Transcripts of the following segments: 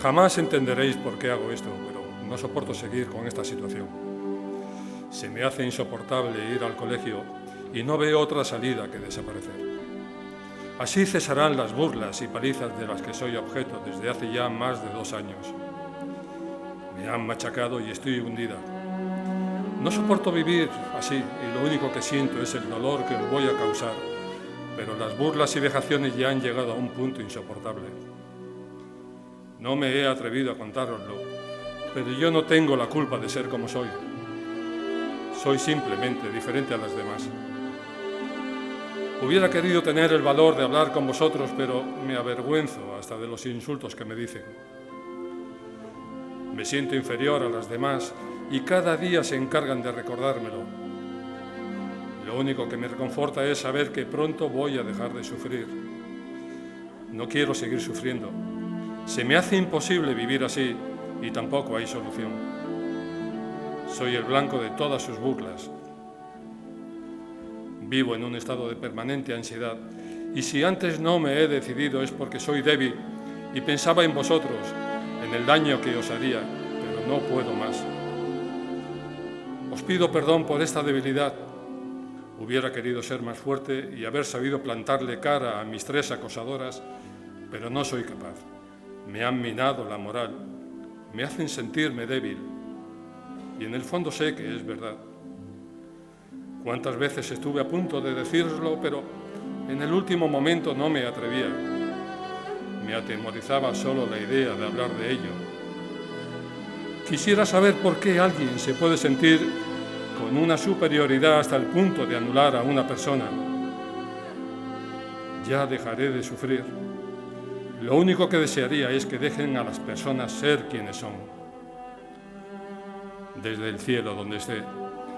Jamás entenderéis por qué hago esto, pero no soporto seguir con esta situación. Se me hace insoportable ir al colegio y no veo otra salida que desaparecer. Así cesarán las burlas y palizas de las que soy objeto desde hace ya más de 2 años. Me han machacado y estoy hundida. No soporto vivir así y lo único que siento es el dolor que os voy a causar, pero las burlas y vejaciones ya han llegado a un punto insoportable. No me he atrevido a contároslo, pero yo no tengo la culpa de ser como soy. Soy simplemente diferente a las demás. Hubiera querido tener el valor de hablar con vosotros, pero me avergüenzo hasta de los insultos que me dicen. Me siento inferior a las demás y cada día se encargan de recordármelo. Lo único que me reconforta es saber que pronto voy a dejar de sufrir. No quiero seguir sufriendo. Se me hace imposible vivir así y tampoco hay solución. Soy el blanco de todas sus burlas. Vivo en un estado de permanente ansiedad y si antes no me he decidido es porque soy débil y pensaba en vosotros, en el daño que os haría, pero no puedo más. Os pido perdón por esta debilidad. Hubiera querido ser más fuerte y haber sabido plantarle cara a mis 3 acosadoras, pero no soy capaz. Me han minado la moral, me hacen sentirme débil y en el fondo sé que es verdad. Cuántas veces estuve a punto de decirlo, pero en el último momento no me atrevía. Me atemorizaba solo la idea de hablar de ello. Quisiera saber por qué alguien se puede sentir con una superioridad hasta el punto de anular a una persona. Ya dejaré de sufrir. Lo único que desearía es que dejen a las personas ser quienes son. Desde el cielo donde esté,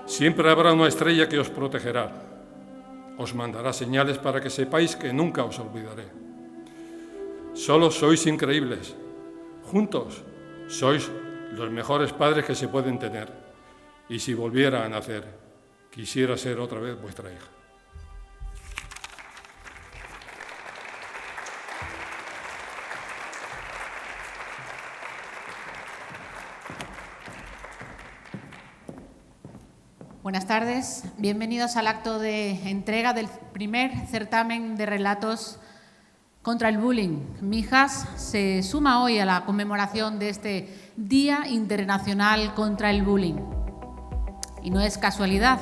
siempre habrá una estrella que os protegerá. Os mandará señales para que sepáis que nunca os olvidaré. Solo sois increíbles. Juntos sois los mejores padres que se pueden tener. Y si volviera a nacer, quisiera ser otra vez vuestra hija. Buenas tardes, bienvenidos al acto de entrega del primer certamen de relatos contra el bullying. Mijas se suma hoy a la conmemoración de este Día Internacional contra el Bullying. Y no es casualidad.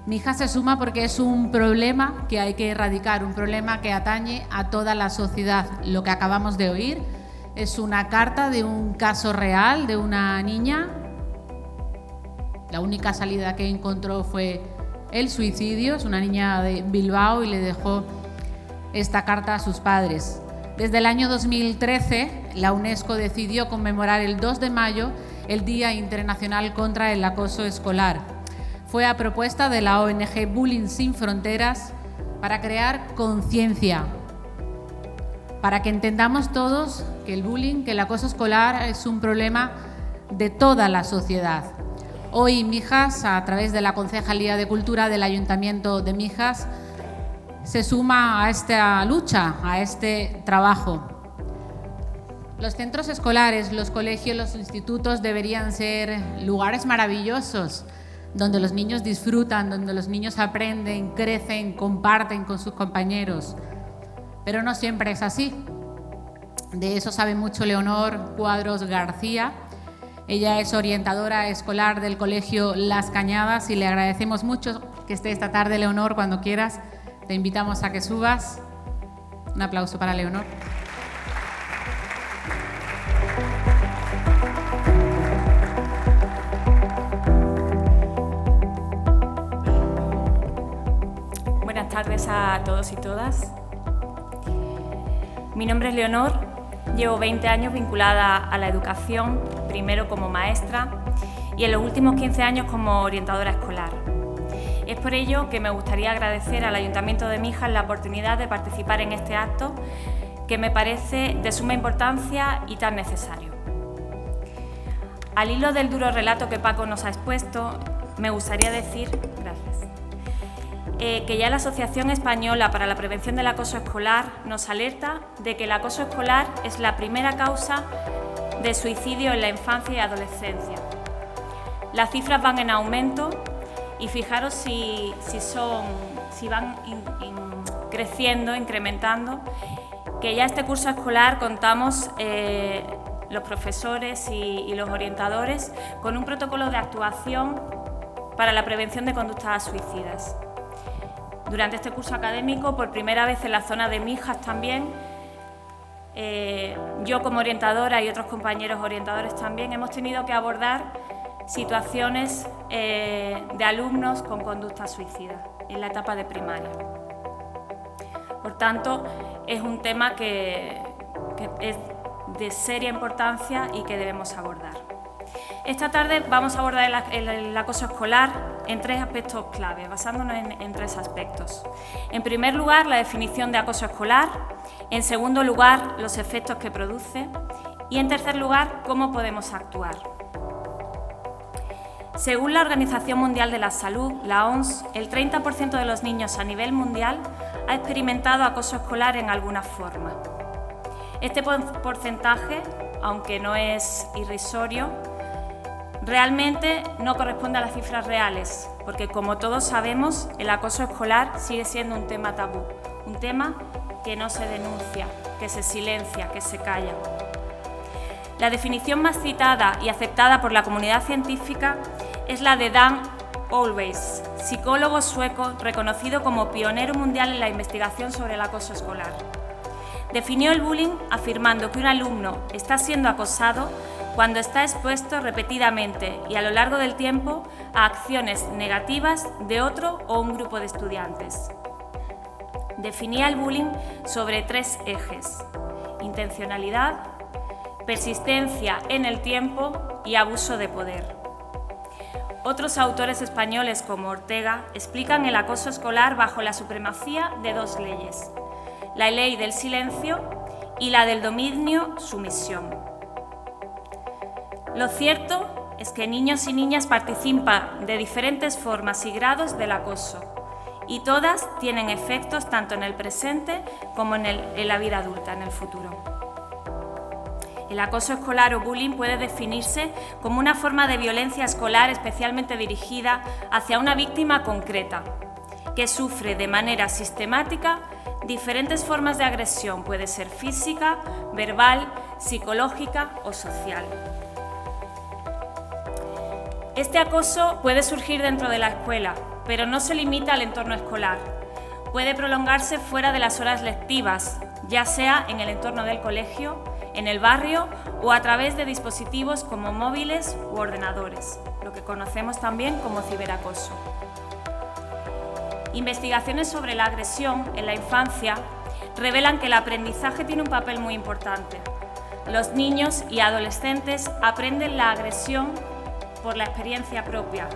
Mijas se suma porque es un problema que hay que erradicar, un problema que atañe a toda la sociedad. Lo que acabamos de oír es una carta de un caso real de una niña. La única salida que encontró fue el suicidio. Es una niña de Bilbao y le dejó esta carta a sus padres. Desde el año 2013, la UNESCO decidió conmemorar el 2 de mayo el Día Internacional contra el Acoso Escolar. Fue a propuesta de la ONG Bullying Sin Fronteras para crear conciencia, para que entendamos todos que el bullying, que el acoso escolar es un problema de toda la sociedad. Hoy Mijas, a través de la Concejalía de Cultura del Ayuntamiento de Mijas, se suma a esta lucha, a este trabajo. Los centros escolares, los colegios, los institutos deberían ser lugares maravillosos donde los niños disfrutan, donde los niños aprenden, crecen, comparten con sus compañeros. Pero no siempre es así. De eso sabe mucho Leonor Cuadros García. Ella es orientadora escolar del Colegio Las Cañadas y le agradecemos mucho que esté esta tarde, Leonor, cuando quieras. Te invitamos a que subas. Un aplauso para Leonor. Buenas tardes a todos y todas. Mi nombre es Leonor, llevo 20 años vinculada a la educación, primero como maestra y en los últimos 15 años como orientadora escolar. Es por ello que me gustaría agradecer al Ayuntamiento de Mijas la oportunidad de participar en este acto que me parece de suma importancia y tan necesario. Al hilo del duro relato que Paco nos ha expuesto, me gustaría decir, que ya la Asociación Española para la Prevención del Acoso Escolar nos alerta de que el acoso escolar es la primera causa de suicidio en la infancia y adolescencia. Las cifras van en aumento y fijaros si van creciendo, incrementando, que ya este curso escolar contamos los profesores y los orientadores con un protocolo de actuación para la prevención de conductas suicidas. Durante este curso académico, por primera vez en la zona de Mijas también, yo como orientadora y otros compañeros orientadores también hemos tenido que abordar situaciones de alumnos con conductas suicidas en la etapa de primaria. Por tanto, es un tema que es de seria importancia y que debemos abordar. Esta tarde vamos a abordar el acoso escolar en 3 aspectos clave, basándonos en 3 aspectos. En primer lugar, la definición de acoso escolar. En segundo lugar, los efectos que produce. Y en tercer lugar, cómo podemos actuar. Según la Organización Mundial de la Salud, la OMS, el 30% de los niños a nivel mundial ha experimentado acoso escolar en alguna forma. Este porcentaje, aunque no es irrisorio, realmente no corresponde a las cifras reales, porque como todos sabemos, el acoso escolar sigue siendo un tema tabú, un tema que no se denuncia, que se silencia, que se calla. La definición más citada y aceptada por la comunidad científica es la de Dan Olweis, psicólogo sueco reconocido como pionero mundial en la investigación sobre el acoso escolar. Definió el bullying afirmando que un alumno está siendo acosado cuando está expuesto repetidamente y a lo largo del tiempo a acciones negativas de otro o un grupo de estudiantes. Definía el bullying sobre 3 ejes: intencionalidad, persistencia en el tiempo y abuso de poder. Otros autores españoles como Ortega explican el acoso escolar bajo la supremacía de 2 leyes: la ley del silencio y la del dominio-sumisión. Lo cierto es que niños y niñas participan de diferentes formas y grados del acoso, y todas tienen efectos tanto en el presente como en la vida adulta, en el futuro. El acoso escolar o bullying puede definirse como una forma de violencia escolar especialmente dirigida hacia una víctima concreta, que sufre de manera sistemática diferentes formas de agresión, puede ser física, verbal, psicológica o social. Este acoso puede surgir dentro de la escuela, pero no se limita al entorno escolar. Puede prolongarse fuera de las horas lectivas, ya sea en el entorno del colegio, en el barrio o a través de dispositivos como móviles u ordenadores, lo que conocemos también como ciberacoso. Investigaciones sobre la agresión en la infancia revelan que el aprendizaje tiene un papel muy importante. Los niños y adolescentes aprenden la agresión por la experiencia propia.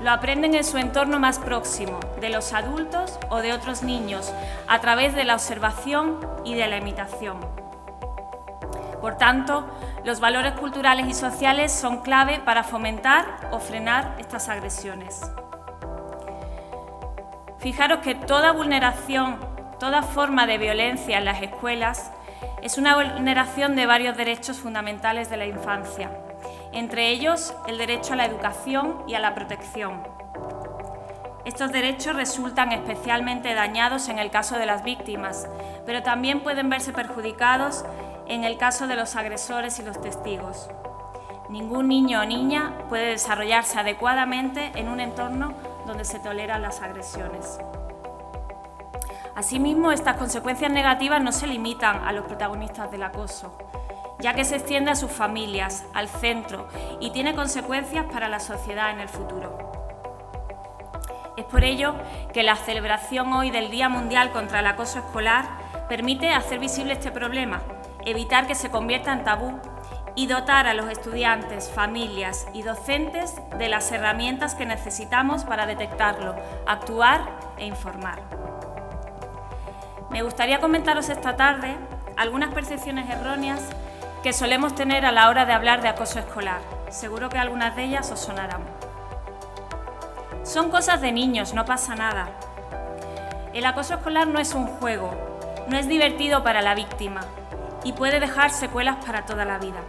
Lo aprenden en su entorno más próximo, de los adultos o de otros niños, a través de la observación y de la imitación. Por tanto, los valores culturales y sociales son clave para fomentar o frenar estas agresiones. Fijaros que toda vulneración, toda forma de violencia en las escuelas es una vulneración de varios derechos fundamentales de la infancia, entre ellos el derecho a la educación y a la protección. Estos derechos resultan especialmente dañados en el caso de las víctimas, pero también pueden verse perjudicados en el caso de los agresores y los testigos. Ningún niño o niña puede desarrollarse adecuadamente en un entorno donde se toleran las agresiones. Asimismo, estas consecuencias negativas no se limitan a los protagonistas del acoso, ya que se extiende a sus familias, al centro y tiene consecuencias para la sociedad en el futuro. Es por ello que la celebración hoy del Día Mundial contra el Acoso Escolar permite hacer visible este problema, evitar que se convierta en tabú y dotar a los estudiantes, familias y docentes de las herramientas que necesitamos para detectarlo, actuar e informar. Me gustaría comentaros esta tarde algunas percepciones erróneas que solemos tener a la hora de hablar de acoso escolar. Seguro que algunas de ellas os sonarán. Son cosas de niños, no pasa nada. El acoso escolar no es un juego, no es divertido para la víctima y puede dejar secuelas para toda la vida.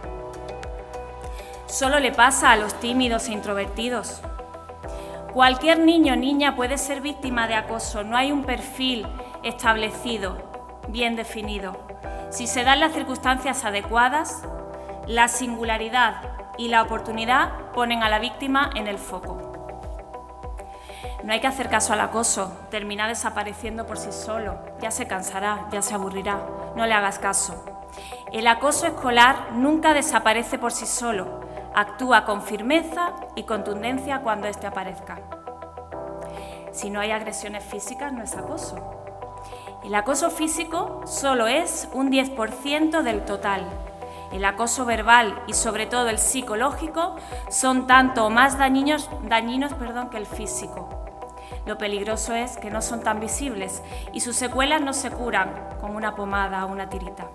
Solo le pasa a los tímidos e introvertidos. Cualquier niño o niña puede ser víctima de acoso, no hay un perfil establecido, bien definido. Si se dan las circunstancias adecuadas, la singularidad y la oportunidad ponen a la víctima en el foco. No hay que hacer caso al acoso, termina desapareciendo por sí solo, ya se cansará, ya se aburrirá, no le hagas caso. El acoso escolar nunca desaparece por sí solo, actúa con firmeza y contundencia cuando éste aparezca. Si no hay agresiones físicas, no es acoso. El acoso físico solo es un 10% del total. El acoso verbal y sobre todo el psicológico son tanto o más dañinos que el físico. Lo peligroso es que no son tan visibles y sus secuelas no se curan con una pomada o una tirita.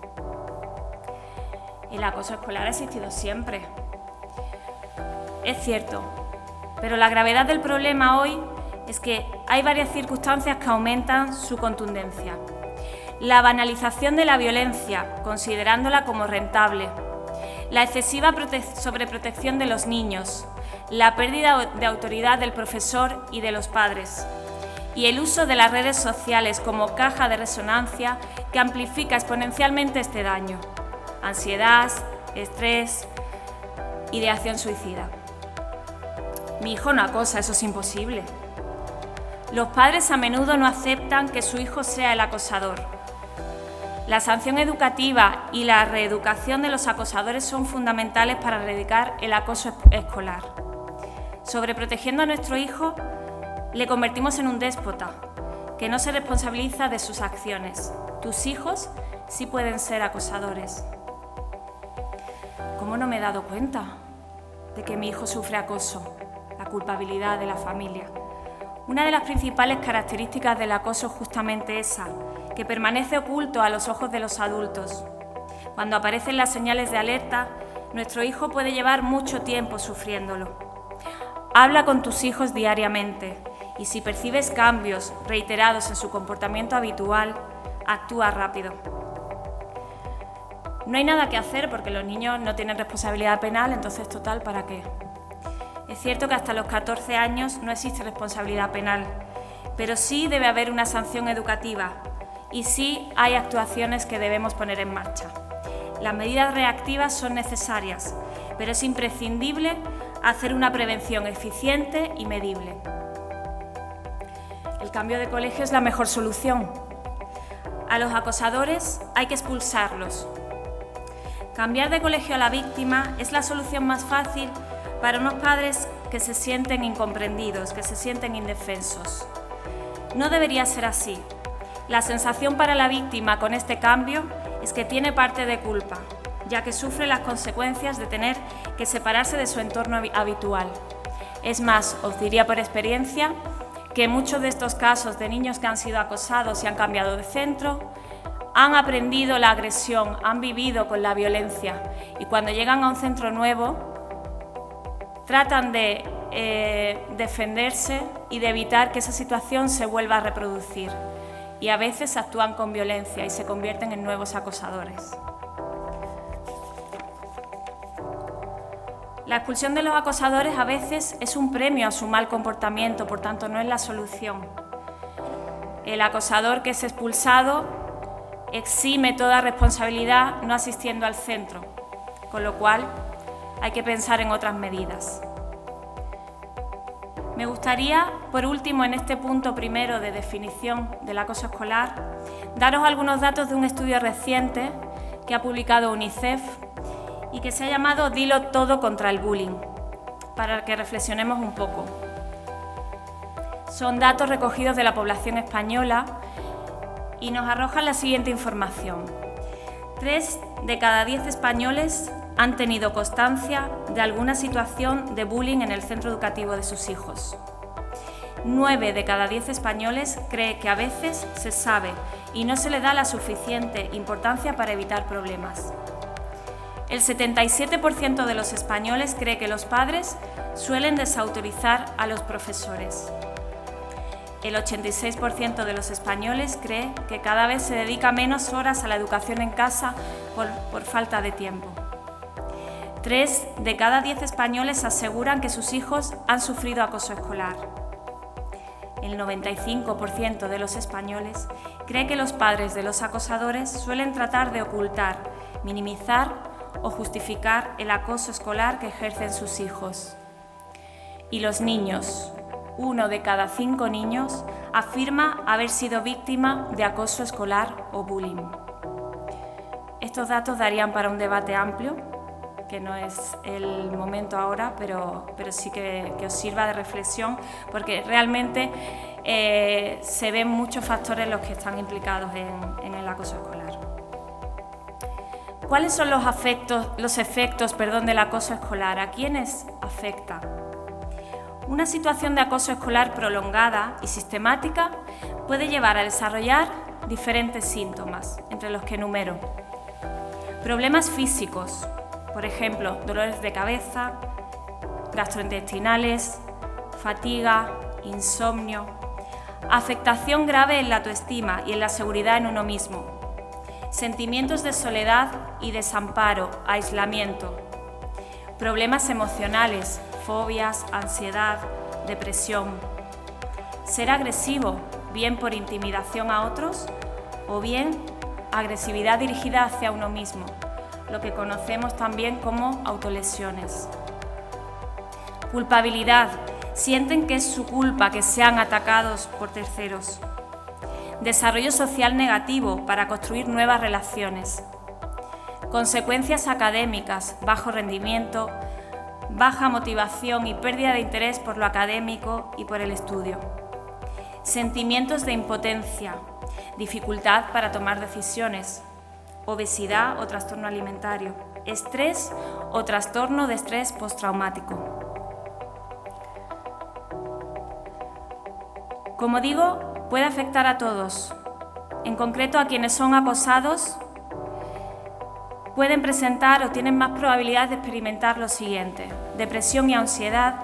El acoso escolar ha existido siempre. Es cierto, pero la gravedad del problema hoy es que hay varias circunstancias que aumentan su contundencia. La banalización de la violencia, considerándola como rentable, la excesiva sobreprotección de los niños, la pérdida de autoridad del profesor y de los padres, y el uso de las redes sociales como caja de resonancia que amplifica exponencialmente este daño. Ansiedad, estrés, ideación suicida. Mi hijo no acosa, eso es imposible. Los padres a menudo no aceptan que su hijo sea el acosador. La sanción educativa y la reeducación de los acosadores son fundamentales para erradicar el acoso escolar. Sobreprotegiendo a nuestro hijo, le convertimos en un déspota, que no se responsabiliza de sus acciones. Tus hijos sí pueden ser acosadores. ¿Cómo no me he dado cuenta de que mi hijo sufre acoso? La culpabilidad de la familia. Una de las principales características del acoso es justamente esa, que permanece oculto a los ojos de los adultos. Cuando aparecen las señales de alerta, nuestro hijo puede llevar mucho tiempo sufriéndolo. Habla con tus hijos diariamente y si percibes cambios reiterados en su comportamiento habitual, actúa rápido. No hay nada que hacer porque los niños no tienen responsabilidad penal, entonces total, ¿para qué? Es cierto que hasta los 14 años no existe responsabilidad penal, pero sí debe haber una sanción educativa y sí hay actuaciones que debemos poner en marcha. Las medidas reactivas son necesarias, pero es imprescindible hacer una prevención eficiente y medible. El cambio de colegio es la mejor solución. A los acosadores hay que expulsarlos. Cambiar de colegio a la víctima es la solución más fácil para unos padres que se sienten incomprendidos, que se sienten indefensos. No debería ser así. La sensación para la víctima con este cambio es que tiene parte de culpa, ya que sufre las consecuencias de tener que separarse de su entorno habitual. Es más, os diría por experiencia que muchos de estos casos de niños que han sido acosados y han cambiado de centro, han aprendido la agresión, han vivido con la violencia y cuando llegan a un centro nuevo tratan de defenderse y de evitar que esa situación se vuelva a reproducir y a veces actúan con violencia y se convierten en nuevos acosadores. La expulsión de los acosadores a veces es un premio a su mal comportamiento, por tanto no es la solución. El acosador que es expulsado exime toda responsabilidad no asistiendo al centro, con lo cual hay que pensar en otras medidas. Me gustaría, por último, en este punto primero de definición del acoso escolar, daros algunos datos de un estudio reciente que ha publicado UNICEF y que se ha llamado Dilo todo contra el bullying, para que reflexionemos un poco. Son datos recogidos de la población española y nos arrojan la siguiente información. 3 de cada 10 españoles han tenido constancia de alguna situación de bullying en el centro educativo de sus hijos. 9 de cada 10 españoles cree que a veces se sabe y no se le da la suficiente importancia para evitar problemas. El 77% de los españoles cree que los padres suelen desautorizar a los profesores. El 86% de los españoles cree que cada vez se dedica menos horas a la educación en casa por falta de tiempo. 3 de cada 10 españoles aseguran que sus hijos han sufrido acoso escolar. El 95% de los españoles cree que los padres de los acosadores suelen tratar de ocultar, minimizar o justificar el acoso escolar que ejercen sus hijos. Y los niños, 1 de cada 5 niños afirma haber sido víctima de acoso escolar o bullying. Estos datos darían para un debate amplio, que no es el momento ahora, pero sí que os sirva de reflexión, porque realmente se ven muchos factores los que están implicados en el acoso escolar. ¿Cuáles son los efectos del acoso escolar? ¿A quiénes afecta? Una situación de acoso escolar prolongada y sistemática puede llevar a desarrollar diferentes síntomas, entre los que enumero: problemas físicos, por ejemplo, dolores de cabeza, gastrointestinales, fatiga, insomnio, afectación grave en la autoestima y en la seguridad en uno mismo, sentimientos de soledad y desamparo, aislamiento, problemas emocionales, fobias, ansiedad, depresión, ser agresivo, bien por intimidación a otros o bien agresividad dirigida hacia uno mismo, lo que conocemos también como autolesiones. Culpabilidad, sienten que es su culpa que sean atacados por terceros. Desarrollo social negativo para construir nuevas relaciones. Consecuencias académicas, bajo rendimiento, baja motivación y pérdida de interés por lo académico y por el estudio. Sentimientos de impotencia, dificultad para tomar decisiones, obesidad o trastorno alimentario, estrés o trastorno de estrés postraumático. Como digo, puede afectar a todos, en concreto a quienes son acosados. Pueden presentar o tienen más probabilidad de experimentar lo siguiente: depresión y ansiedad,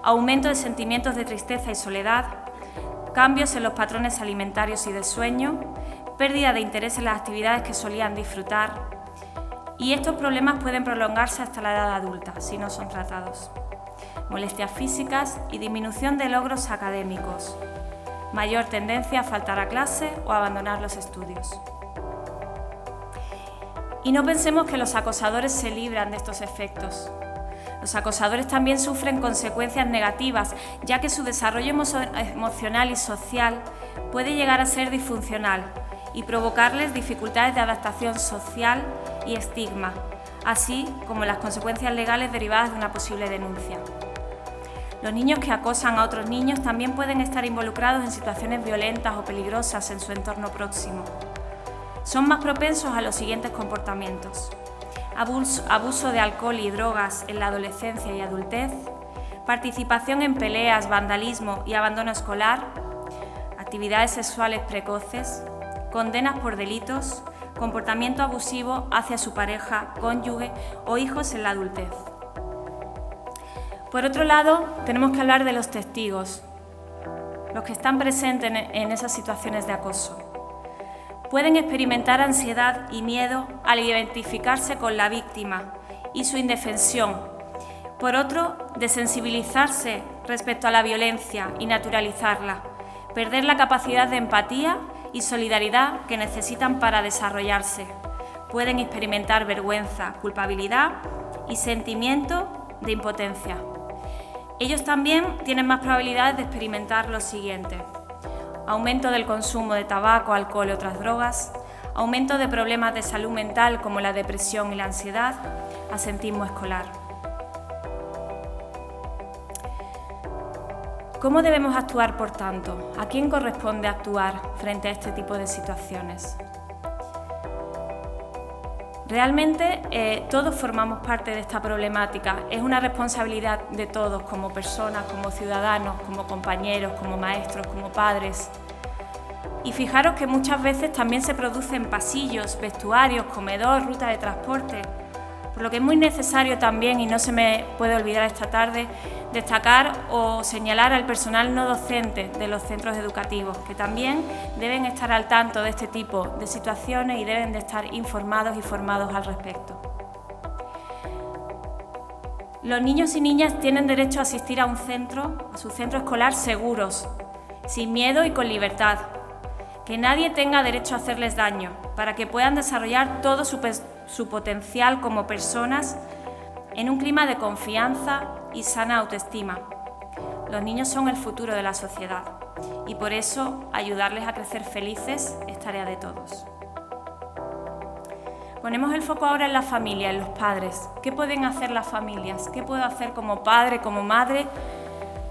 aumento de sentimientos de tristeza y soledad, cambios en los patrones alimentarios y de sueño, pérdida de interés en las actividades que solían disfrutar, y estos problemas pueden prolongarse hasta la edad adulta si no son tratados. Molestias físicas y disminución de logros académicos, mayor tendencia a faltar a clase o a abandonar los estudios. Y no pensemos que los acosadores se libran de estos efectos. Los acosadores también sufren consecuencias negativas, ya que su desarrollo emocional y social puede llegar a ser disfuncional y provocarles dificultades de adaptación social y estigma, así como las consecuencias legales derivadas de una posible denuncia. Los niños que acosan a otros niños también pueden estar involucrados en situaciones violentas o peligrosas en su entorno próximo. Son más propensos a los siguientes comportamientos: abuso de alcohol y drogas en la adolescencia y adultez, participación en peleas, vandalismo y abandono escolar, actividades sexuales precoces, condenas por delitos, comportamiento abusivo hacia su pareja, cónyuge o hijos en la adultez. Por otro lado, tenemos que hablar de los testigos, los que están presentes en esas situaciones de acoso. Pueden experimentar ansiedad y miedo al identificarse con la víctima y su indefensión. Por otro, desensibilizarse respecto a la violencia y naturalizarla, perder la capacidad de empatía y solidaridad que necesitan para desarrollarse. Pueden experimentar vergüenza, culpabilidad y sentimiento de impotencia. Ellos también tienen más probabilidades de experimentar lo siguiente: aumento del consumo de tabaco, alcohol y otras drogas, aumento de problemas de salud mental como la depresión y la ansiedad, absentismo escolar. ¿Cómo debemos actuar, por tanto? ¿A quién corresponde actuar frente a este tipo de situaciones? Realmente todos formamos parte de esta problemática. Es una responsabilidad de todos, como personas, como ciudadanos, como compañeros, como maestros, como padres. Y fijaros que muchas veces también se produce en pasillos, vestuarios, comedor, ruta de transporte. Por lo que es muy necesario también, y no se me puede olvidar esta tarde, destacar o señalar al personal no docente de los centros educativos, que también deben estar al tanto de este tipo de situaciones y deben de estar informados y formados al respecto. Los niños y niñas tienen derecho a asistir a su centro escolar seguros, sin miedo y con libertad. Que nadie tenga derecho a hacerles daño, para que puedan desarrollar todo su potencial como personas en un clima de confianza y sana autoestima. Los niños son el futuro de la sociedad y por eso ayudarles a crecer felices es tarea de todos. Ponemos el foco ahora en la familia, en los padres. ¿Qué pueden hacer las familias? ¿Qué puedo hacer como padre, como madre,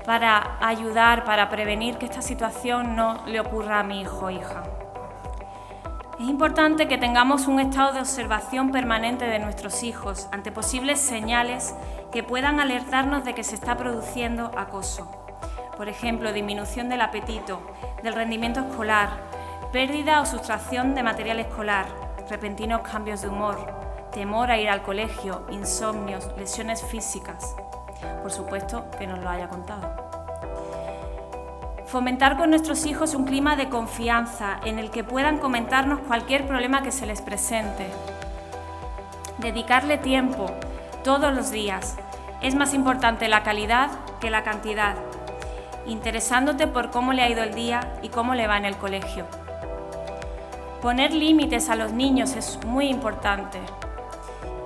para ayudar, para prevenir que esta situación no le ocurra a mi hijo o hija? Es importante que tengamos un estado de observación permanente de nuestros hijos ante posibles señales que puedan alertarnos de que se está produciendo acoso. Por ejemplo, disminución del apetito, del rendimiento escolar, pérdida o sustracción de material escolar, repentinos cambios de humor, temor a ir al colegio, insomnios, lesiones físicas. Por supuesto, que nos lo haya contado. Fomentar con nuestros hijos un clima de confianza en el que puedan comentarnos cualquier problema que se les presente. Dedicarle tiempo, todos los días. Es más importante la calidad que la cantidad. Interesándote por cómo le ha ido el día y cómo le va en el colegio. Poner límites a los niños es muy importante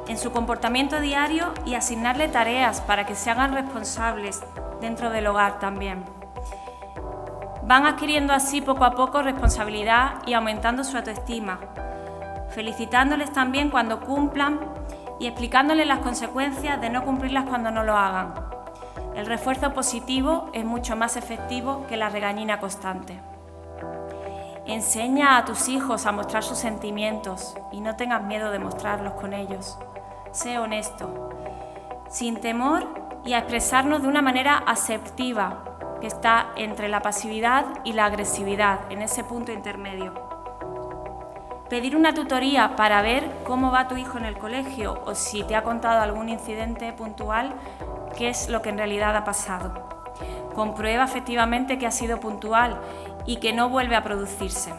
en su comportamiento diario y asignarle tareas para que se hagan responsables dentro del hogar también. Van adquiriendo así poco a poco responsabilidad y aumentando su autoestima, felicitándoles también cuando cumplan y explicándoles las consecuencias de no cumplirlas cuando no lo hagan. El refuerzo positivo es mucho más efectivo que la regañina constante. Enseña a tus hijos a mostrar sus sentimientos y no tengas miedo de mostrarlos con ellos. Sé honesto, sin temor y a expresarnos de una manera asertiva, que está entre la pasividad y la agresividad, en ese punto intermedio. Pedir una tutoría para ver cómo va tu hijo en el colegio o si te ha contado algún incidente puntual, qué es lo que en realidad ha pasado. Comprueba efectivamente que ha sido puntual y que no vuelve a producirse.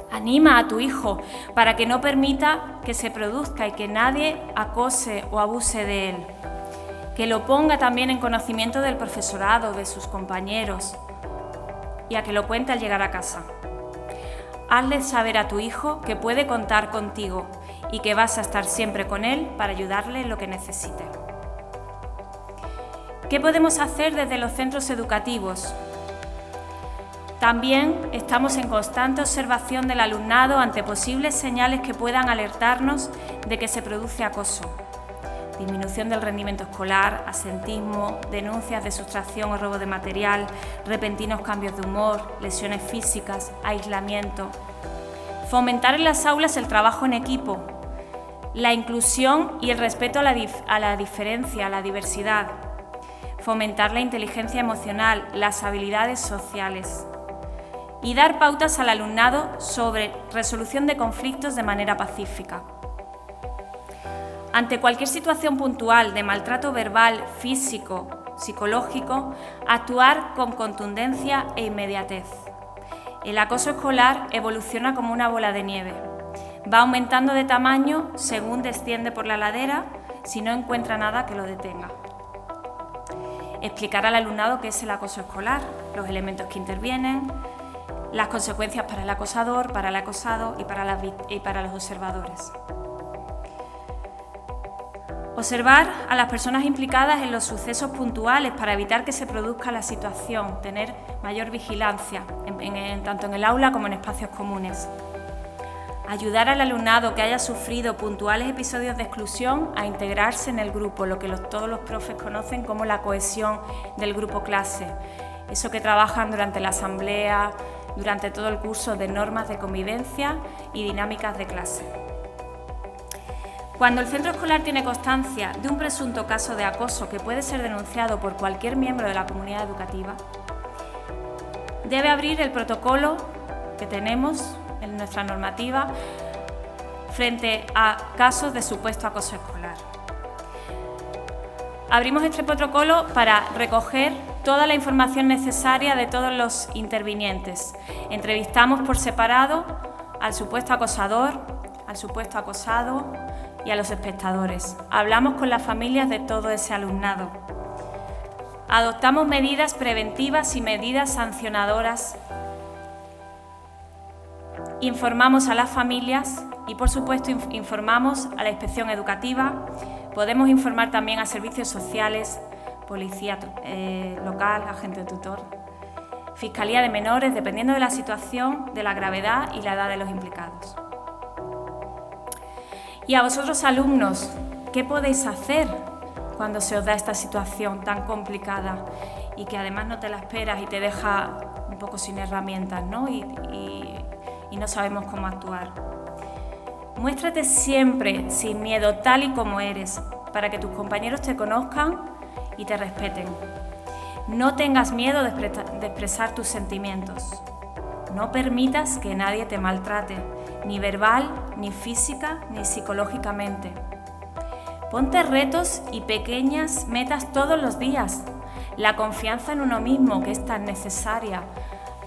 Anima a tu hijo para que no permita que se produzca y que nadie acose o abuse de él. Que lo ponga también en conocimiento del profesorado, de sus compañeros y a que lo cuente al llegar a casa. Hazle saber a tu hijo que puede contar contigo y que vas a estar siempre con él para ayudarle en lo que necesite. ¿Qué podemos hacer desde los centros educativos? También estamos en constante observación del alumnado ante posibles señales que puedan alertarnos de que se produce acoso. Disminución del rendimiento escolar, absentismo, denuncias de sustracción o robo de material, repentinos cambios de humor, lesiones físicas, aislamiento. Fomentar en las aulas el trabajo en equipo, la inclusión y el respeto a la diferencia, a la diversidad. Fomentar la inteligencia emocional, las habilidades sociales. Y dar pautas al alumnado sobre resolución de conflictos de manera pacífica. Ante cualquier situación puntual de maltrato verbal, físico, psicológico, actuar con contundencia e inmediatez. El acoso escolar evoluciona como una bola de nieve. Va aumentando de tamaño según desciende por la ladera si no encuentra nada que lo detenga. Explicar al alumnado qué es el acoso escolar, los elementos que intervienen, las consecuencias para el acosador, para el acosado y para los observadores. Observar a las personas implicadas en los sucesos puntuales para evitar que se produzca la situación, tener mayor vigilancia, tanto en el aula como en espacios comunes. Ayudar al alumnado que haya sufrido puntuales episodios de exclusión a integrarse en el grupo, lo que todos los profes conocen como la cohesión del grupo clase. Eso que trabajan durante la asamblea, durante todo el curso de normas de convivencia y dinámicas de clase. Cuando el centro escolar tiene constancia de un presunto caso de acoso que puede ser denunciado por cualquier miembro de la comunidad educativa, debe abrir el protocolo que tenemos en nuestra normativa frente a casos de supuesto acoso escolar. Abrimos este protocolo para recoger toda la información necesaria de todos los intervinientes. Entrevistamos por separado al supuesto acosador, al supuesto acosado y a los espectadores. Hablamos con las familias de todo ese alumnado. Adoptamos medidas preventivas y medidas sancionadoras. Informamos a las familias y, por supuesto, informamos a la inspección educativa. Podemos informar también a servicios sociales, policía local, agente tutor, fiscalía de menores, dependiendo de la situación, de la gravedad y la edad de los implicados. Y a vosotros, alumnos, ¿qué podéis hacer cuando se os da esta situación tan complicada y que además no te la esperas y te deja un poco sin herramientas, ¿no? y no sabemos cómo actuar? Muéstrate siempre sin miedo, tal y como eres, para que tus compañeros te conozcan y te respeten. No tengas miedo de expresar tus sentimientos. No permitas que nadie te maltrate, ni verbal, ni física, ni psicológicamente. Ponte retos y pequeñas metas todos los días. La confianza en uno mismo, que es tan necesaria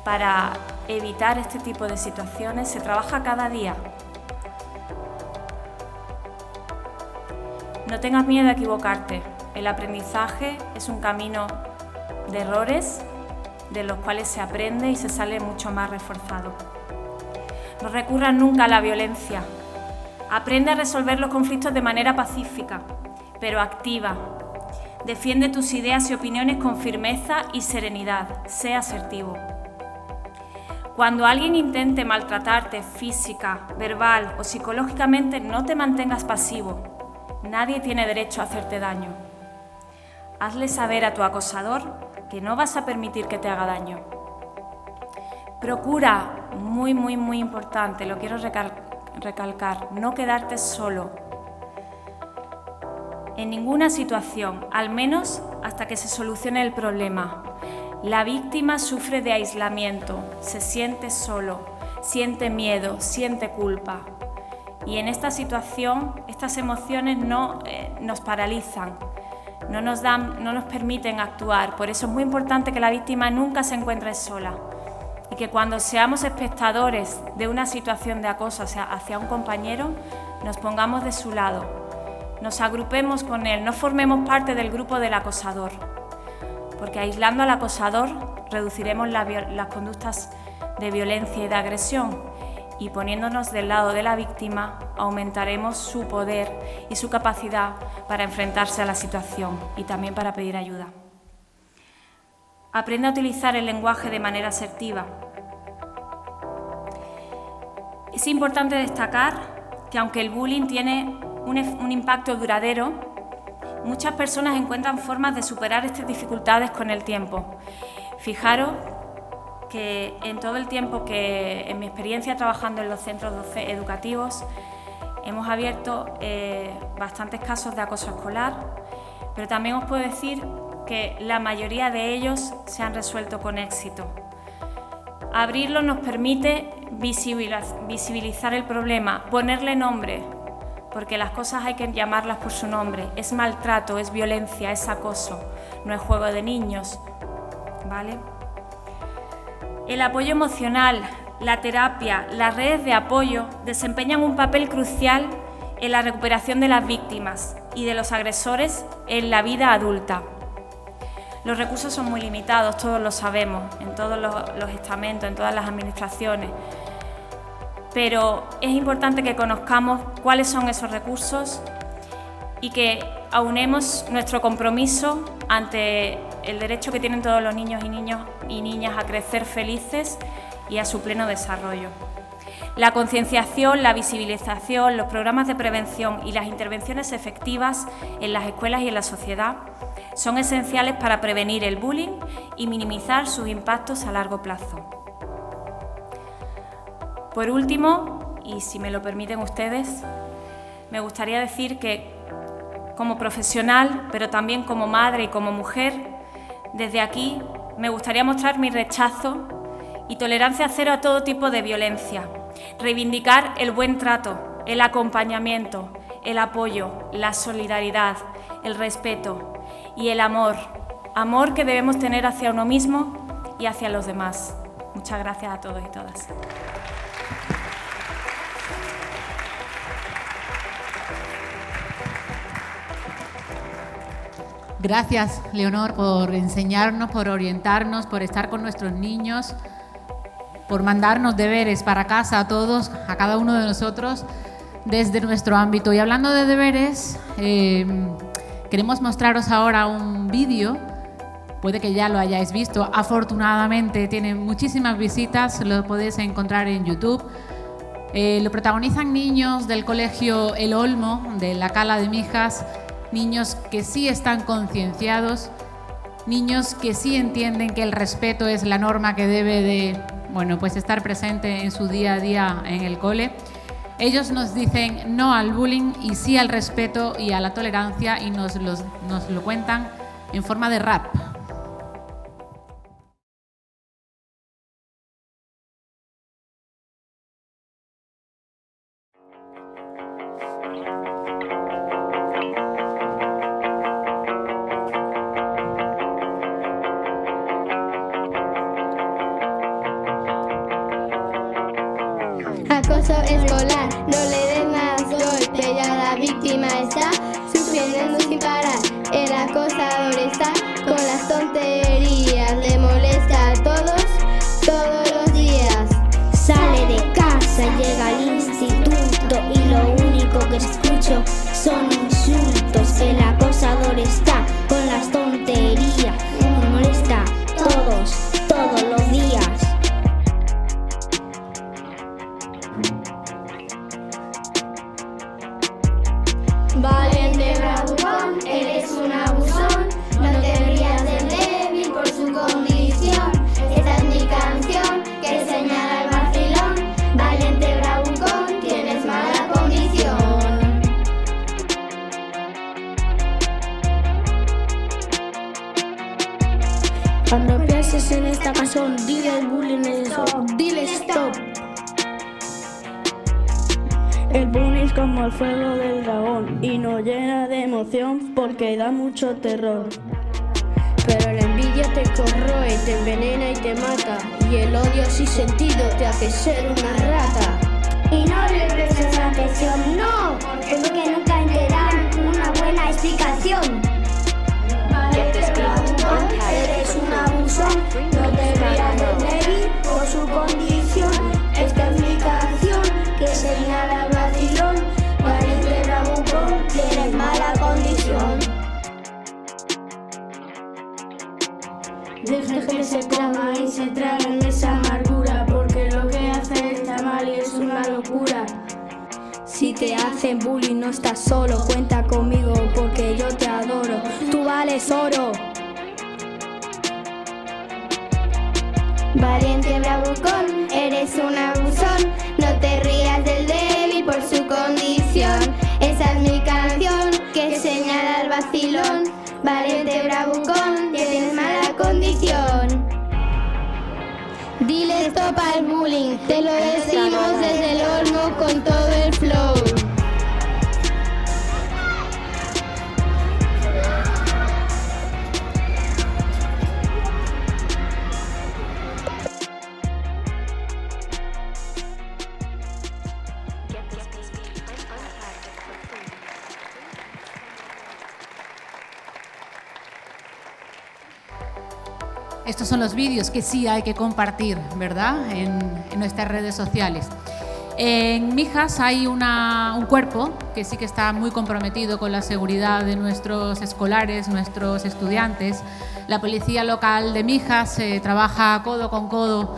para evitar este tipo de situaciones, se trabaja cada día. No tengas miedo a equivocarte. El aprendizaje es un camino de errores de los cuales se aprende y se sale mucho más reforzado. No recurras nunca a la violencia. Aprende a resolver los conflictos de manera pacífica, pero activa. Defiende tus ideas y opiniones con firmeza y serenidad. Sé asertivo. Cuando alguien intente maltratarte física, verbal o psicológicamente, no te mantengas pasivo. Nadie tiene derecho a hacerte daño. Hazle saber a tu acosador que no vas a permitir que te haga daño. Procura, muy importante, lo quiero recalcar, no quedarte solo en ninguna situación, al menos hasta que se solucione el problema. La víctima sufre de aislamiento, se siente solo, siente miedo, siente culpa. Y en esta situación, estas emociones nos paralizan, no nos permiten actuar. Por eso es muy importante que la víctima nunca se encuentre sola y que cuando seamos espectadores de una situación de acoso hacia un compañero, nos pongamos de su lado, nos agrupemos con él, no formemos parte del grupo del acosador, porque aislando al acosador reduciremos las conductas de violencia y de agresión. Y poniéndonos del lado de la víctima, aumentaremos su poder y su capacidad para enfrentarse a la situación y también para pedir ayuda. Aprende a utilizar el lenguaje de manera asertiva. Es importante destacar que aunque el bullying tiene un impacto duradero, muchas personas encuentran formas de superar estas dificultades con el tiempo. Fijaros que en todo el tiempo que, en mi experiencia trabajando en los centros educativos, hemos abierto bastantes casos de acoso escolar, pero también os puedo decir que la mayoría de ellos se han resuelto con éxito. Abrirlo nos permite visibilizar el problema, ponerle nombre, porque las cosas hay que llamarlas por su nombre. Es maltrato, es violencia, es acoso, no es juego de niños, ¿vale? El apoyo emocional, la terapia, las redes de apoyo desempeñan un papel crucial en la recuperación de las víctimas y de los agresores en la vida adulta. Los recursos son muy limitados, todos lo sabemos, en todos los estamentos, en todas las administraciones, pero es importante que conozcamos cuáles son esos recursos y que aunemos nuestro compromiso ante el derecho que tienen todos los niños y niñas a crecer felices y a su pleno desarrollo. La concienciación, la visibilización, los programas de prevención y las intervenciones efectivas en las escuelas y en la sociedad son esenciales para prevenir el bullying y minimizar sus impactos a largo plazo. Por último, y si me lo permiten ustedes, me gustaría decir que como profesional, pero también como madre y como mujer, desde aquí me gustaría mostrar mi rechazo y tolerancia cero a todo tipo de violencia, reivindicar el buen trato, el acompañamiento, el apoyo, la solidaridad, el respeto y el amor. Amor que debemos tener hacia uno mismo y hacia los demás. Muchas gracias a todos y todas. Gracias, Leonor, por enseñarnos, por orientarnos, por estar con nuestros niños, por mandarnos deberes para casa a todos, a cada uno de nosotros, desde nuestro ámbito. Y hablando de deberes, queremos mostraros ahora un vídeo. Puede que ya lo hayáis visto. Afortunadamente tiene muchísimas visitas, lo podéis encontrar en YouTube. Lo protagonizan niños del colegio El Olmo, de la Cala de Mijas, niños que sí están concienciados, niños que sí entienden que el respeto es la norma que debe de, bueno, pues estar presente en su día a día en el cole. Ellos nos dicen no al bullying y sí al respeto y a la tolerancia, y nos lo cuentan en forma de rap. Acoso escolar, no le des más golpe, ya la víctima está sufriendo sin parar. El acosador está con las tonterías, le molesta a todos los días. Sale de casa, llega al instituto y lo único que escucho son insultos. El acosador está con las tonterías, le molesta a todos los días. Valiente bravucón, eres un abusón, no te rías del débil por su condición. Esta es mi canción que señala al vacilón. Valiente bravucón, tienes mala condición. Cuando pienses en esta canción, dile al bullying stop, dile stop. El bullying es como el fuego del dragón y nos llena de emoción porque da mucho terror. Pero la envidia te corroe, te envenena y te mata, y el odio sin sentido te hace ser una rata. Y no le prestes atención, no, porque nunca entenderán una buena explicación. Eres un abusón, no te rías del débil por su condición. Esta es mi canción que señala al vacilón. Valiente bravucón, tienes mala condición. Deja que se coma y se tragan esa amargura, porque lo que hace está mal y es una locura. Si te hacen bullying no estás solo, cuenta conmigo porque yo te adoro. Tú vales oro. Valiente bravucón, eres un abusón, no te rías del débil por su condición. Esa es mi canción que señala al vacilón. Valiente bravucón, tienes mala condición. Dile stop al bullying, te lo decimos desde el Olmo con todo el flow. Estos son los vídeos que sí hay que compartir, ¿verdad?, en nuestras redes sociales. En Mijas hay un cuerpo que sí que está muy comprometido con la seguridad de nuestros escolares, nuestros estudiantes. La policía local de Mijas trabaja codo con codo,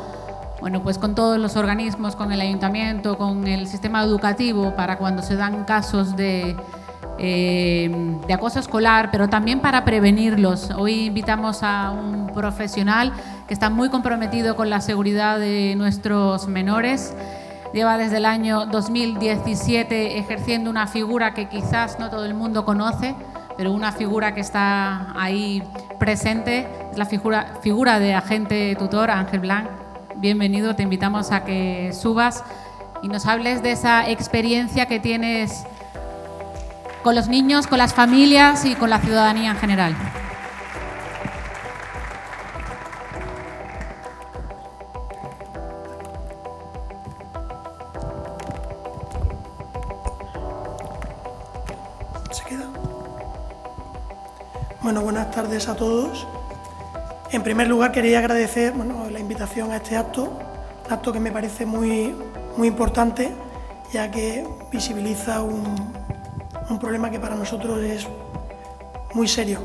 bueno, pues con todos los organismos, con el ayuntamiento, con el sistema educativo, para cuando se dan casos de acoso escolar, pero también para prevenirlos. Hoy invitamos a un profesional que está muy comprometido con la seguridad de nuestros menores. Lleva desde el año 2017 ejerciendo una figura que quizás no todo el mundo conoce, pero una figura que está ahí presente. Es la figura de agente tutor, Ángel Blanc. Bienvenido, te invitamos a que subas y nos hables de esa experiencia que tienes con los niños, con las familias y con la ciudadanía en general. ¿Se queda? Bueno, buenas tardes a todos. En primer lugar, quería agradecer la invitación a este acto, un acto que me parece muy importante, ya que visibiliza un problema que para nosotros es muy serio.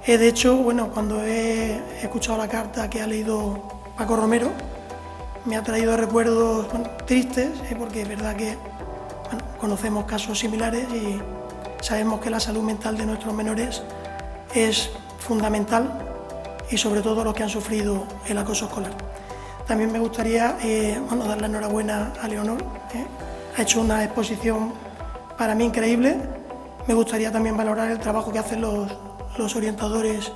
De hecho, cuando he escuchado la carta que ha leído Paco Romero, me ha traído recuerdos tristes, porque es verdad que conocemos casos similares y sabemos que la salud mental de nuestros menores es fundamental, y sobre todo los que han sufrido el acoso escolar. También me gustaría dar la enhorabuena a Leonor, ha hecho una exposición para mí increíble. Me gustaría también valorar el trabajo que hacen los orientadores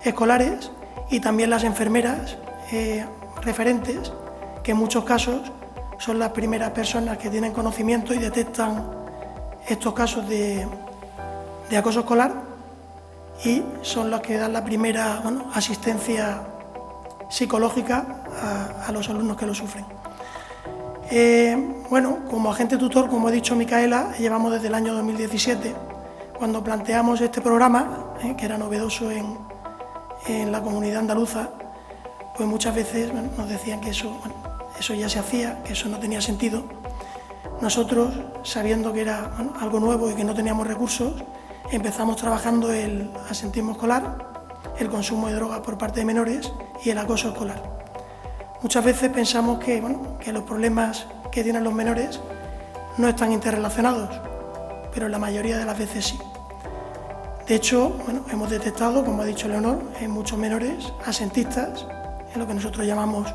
escolares y también las enfermeras referentes, que en muchos casos son las primeras personas que tienen conocimiento y detectan estos casos de acoso escolar, y son las que dan la primera asistencia psicológica a los alumnos que lo sufren. Como agente tutor, como ha dicho Micaela, llevamos desde el año 2017, cuando planteamos este programa, que era novedoso en la comunidad andaluza, pues muchas veces nos decían que eso ya se hacía, que eso no tenía sentido. Nosotros, sabiendo que era algo nuevo y que no teníamos recursos, empezamos trabajando el absentismo escolar, el consumo de drogas por parte de menores y el acoso escolar. Muchas veces pensamos que los problemas que tienen los menores no están interrelacionados, pero la mayoría de las veces sí. De hecho, hemos detectado, como ha dicho Leonor, en muchos menores asentistas, en lo que nosotros llamamos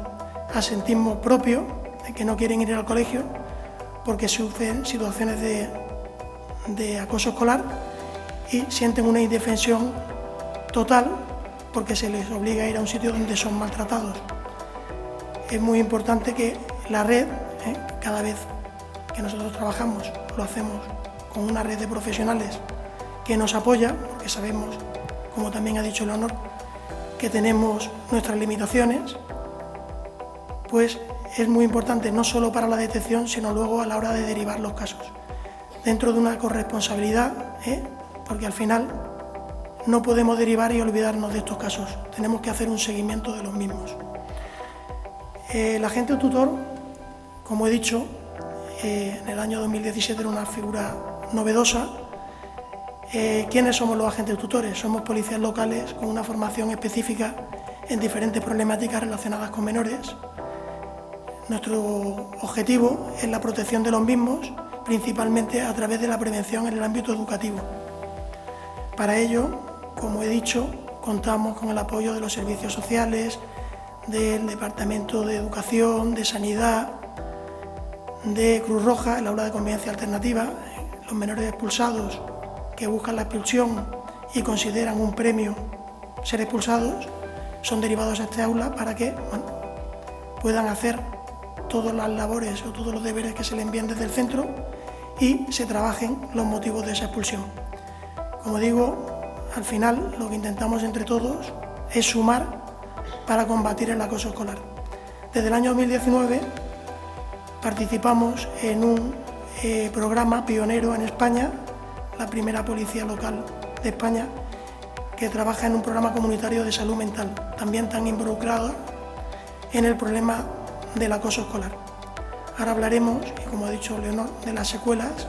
asentismo propio, de que no quieren ir al colegio porque sufren situaciones de acoso escolar y sienten una indefensión total porque se les obliga a ir a un sitio donde son maltratados. Es muy importante que la red, cada vez que nosotros trabajamos, lo hacemos con una red de profesionales que nos apoya, porque sabemos, como también ha dicho Leonor, que tenemos nuestras limitaciones, pues es muy importante no solo para la detección, sino luego a la hora de derivar los casos, dentro de una corresponsabilidad, porque al final no podemos derivar y olvidarnos de estos casos, tenemos que hacer un seguimiento de los mismos. El agente tutor, como he dicho, en el año 2017 era una figura novedosa. ¿Quiénes somos los agentes tutores? Somos policías locales con una formación específica en diferentes problemáticas relacionadas con menores. Nuestro objetivo es la protección de los mismos, principalmente a través de la prevención en el ámbito educativo. Para ello, como he dicho, contamos con el apoyo de los servicios sociales, del Departamento de Educación, de Sanidad, de Cruz Roja, el aula de convivencia alternativa. Los menores expulsados que buscan la expulsión y consideran un premio ser expulsados son derivados a este aula para que puedan hacer todas las labores o todos los deberes que se les envían desde el centro y se trabajen los motivos de esa expulsión. Como digo, al final lo que intentamos entre todos es sumar para combatir el acoso escolar. Desde el año 2019 participamos en un programa pionero en España, la primera policía local de España, que trabaja en un programa comunitario de salud mental, también tan involucrado en el problema del acoso escolar. Ahora hablaremos, y como ha dicho Leonor, de las secuelas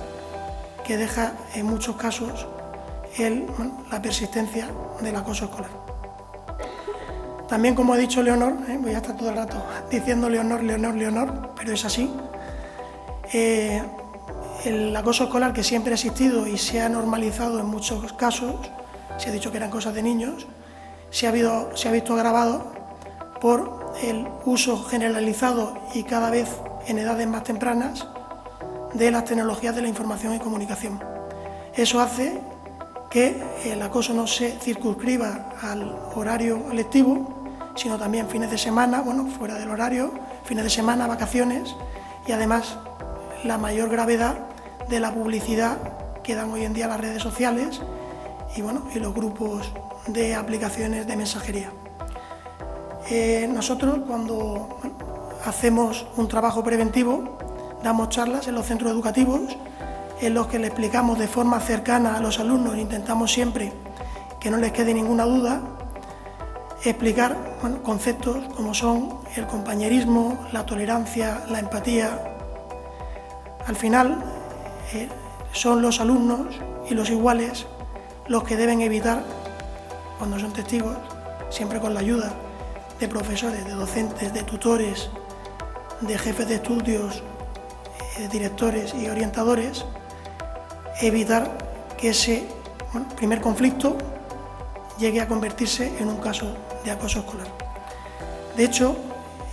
que deja en muchos casos la persistencia del acoso escolar. También, como ha dicho Leonor, voy a estar todo el rato diciendo Leonor, pero es así. El acoso escolar, que siempre ha existido y se ha normalizado en muchos casos, se ha dicho que eran cosas de niños, se ha visto agravado por el uso generalizado y cada vez en edades más tempranas de las tecnologías de la información y comunicación. Eso hace que el acoso no se circunscriba al horario lectivo, sino también fines de semana, fuera del horario, fines de semana, vacaciones, y además la mayor gravedad de la publicidad que dan hoy en día las redes sociales y los grupos de aplicaciones de mensajería. Nosotros, cuando hacemos un trabajo preventivo, damos charlas en los centros educativos en los que le explicamos de forma cercana a los alumnos, intentamos siempre que no les quede ninguna duda, explicar conceptos como son el compañerismo, la tolerancia, la empatía. Al final, son los alumnos y los iguales los que deben evitar, cuando son testigos, siempre con la ayuda de profesores, de docentes, de tutores, de jefes de estudios, directores y orientadores, evitar que ese primer conflicto llegue a convertirse en un caso de acoso escolar. De hecho,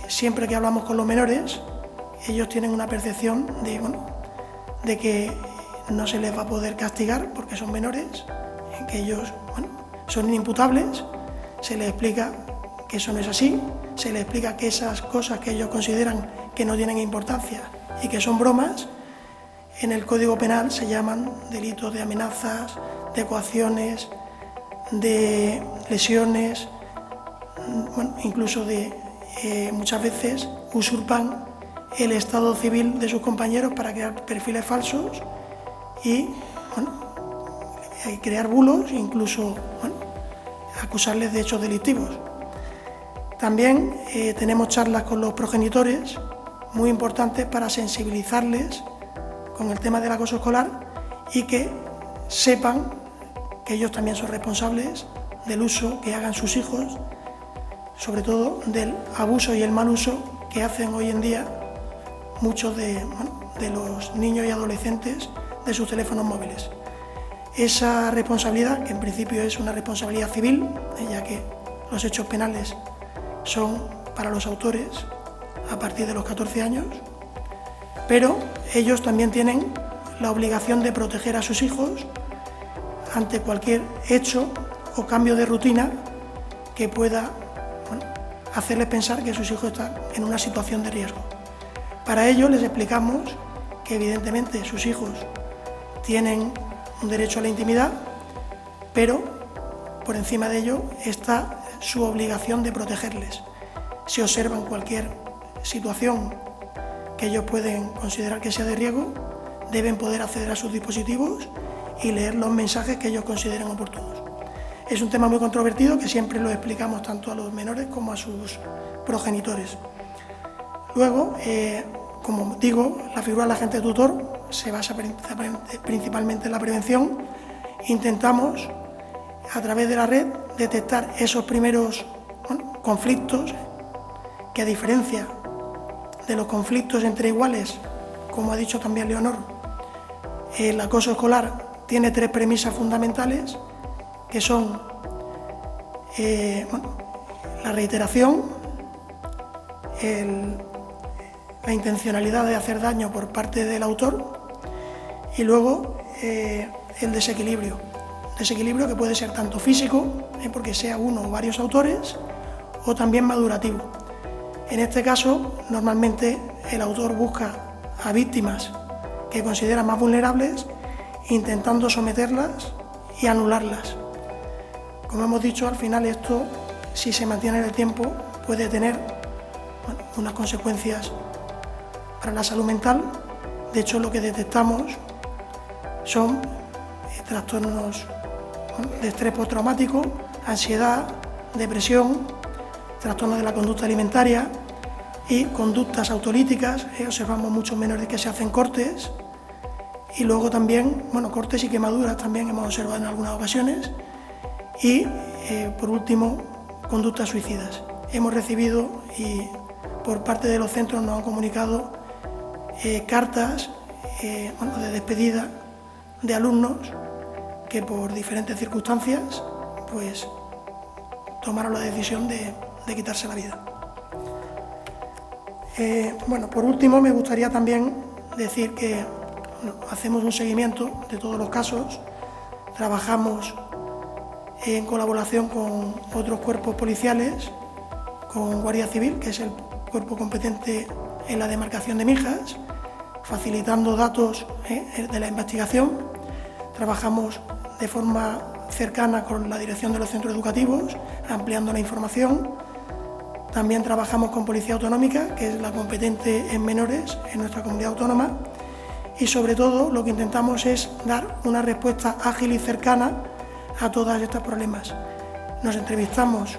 siempre que hablamos con los menores, ellos tienen una percepción de que no se les va a poder castigar porque son menores, que ellos son inimputables. Se les explica que eso no es así, se les explica que esas cosas que ellos consideran que no tienen importancia y que son bromas, en el Código Penal se llaman delitos de amenazas, de coacciones, de lesiones, incluso muchas veces usurpan el estado civil de sus compañeros para crear perfiles falsos y crear bulos, incluso acusarles de hechos delictivos. También tenemos charlas con los progenitores muy importantes para sensibilizarles con el tema del acoso escolar y que sepan que ellos también son responsables del uso que hagan sus hijos, sobre todo del abuso y el mal uso que hacen hoy en día muchos de los niños y adolescentes de sus teléfonos móviles. Esa responsabilidad, que en principio es una responsabilidad civil, ya que los hechos penales son para los autores a partir de los 14 años, pero ellos también tienen la obligación de proteger a sus hijos ante cualquier hecho o cambio de rutina que pueda hacerles pensar que sus hijos están en una situación de riesgo. Para ello les explicamos que evidentemente sus hijos tienen un derecho a la intimidad, pero por encima de ello está su obligación de protegerles. Si observan cualquier situación que ellos pueden considerar que sea de riesgo, deben poder acceder a sus dispositivos y leer los mensajes que ellos consideren oportunos. Es un tema muy controvertido que siempre lo explicamos tanto a los menores como a sus progenitores. Luego, como digo, la figura del agente tutor se basa principalmente en la prevención. Intentamos, a través de la red, detectar esos primeros conflictos que, a diferencia de los conflictos entre iguales, como ha dicho también Leonor, el acoso escolar tiene 3 premisas fundamentales, que son la reiteración, la intencionalidad de hacer daño por parte del autor y luego el desequilibrio. Desequilibrio que puede ser tanto físico, porque sea uno o varios autores, o también madurativo. En este caso, normalmente el autor busca a víctimas que considera más vulnerables, intentando someterlas y anularlas. Como hemos dicho, al final esto, si se mantiene en el tiempo, puede tener unas consecuencias para la salud mental. De hecho, lo que detectamos son trastornos de estrés postraumático, ansiedad, depresión, trastornos de la conducta alimentaria y conductas autolíticas. Observamos muchos menores que se hacen cortes y luego también, cortes y quemaduras también hemos observado en algunas ocasiones. Y, por último, conductas suicidas. Hemos recibido y por parte de los centros nos han comunicado cartas de despedida de alumnos que por diferentes circunstancias pues tomaron la decisión de quitarse la vida. Por último, me gustaría también decir que hacemos un seguimiento de todos los casos, trabajamos en colaboración con otros cuerpos policiales, con Guardia Civil, que es el cuerpo competente en la demarcación de Mijas, facilitando datos de la investigación. Trabajamos de forma cercana con la dirección de los centros educativos, ampliando la información. También trabajamos con Policía Autonómica, que es la competente en menores en nuestra comunidad autónoma, y sobre todo lo que intentamos es dar una respuesta ágil y cercana a todos estos problemas. Nos entrevistamos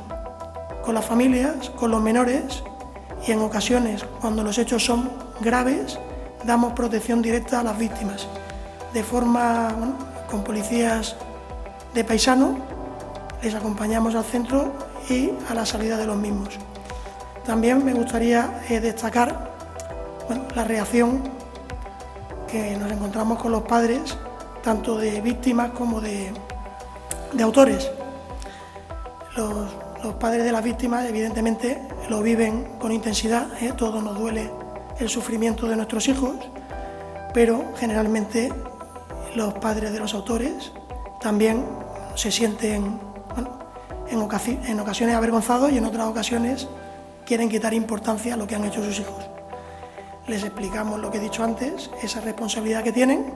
con las familias, con los menores, y en ocasiones, cuando los hechos son graves, damos protección directa a las víctimas, de forma, con policías de paisano, les acompañamos al centro y a la salida de los mismos. También me gustaría destacar la reacción que nos encontramos con los padres, tanto de víctimas como de autores. Los padres de las víctimas, evidentemente, lo viven con intensidad, todo nos duele el sufrimiento de nuestros hijos, pero generalmente los padres de los autores también se sienten en ocasiones avergonzados y en otras ocasiones quieren quitar importancia a lo que han hecho sus hijos. Les explicamos lo que he dicho antes, esa responsabilidad que tienen,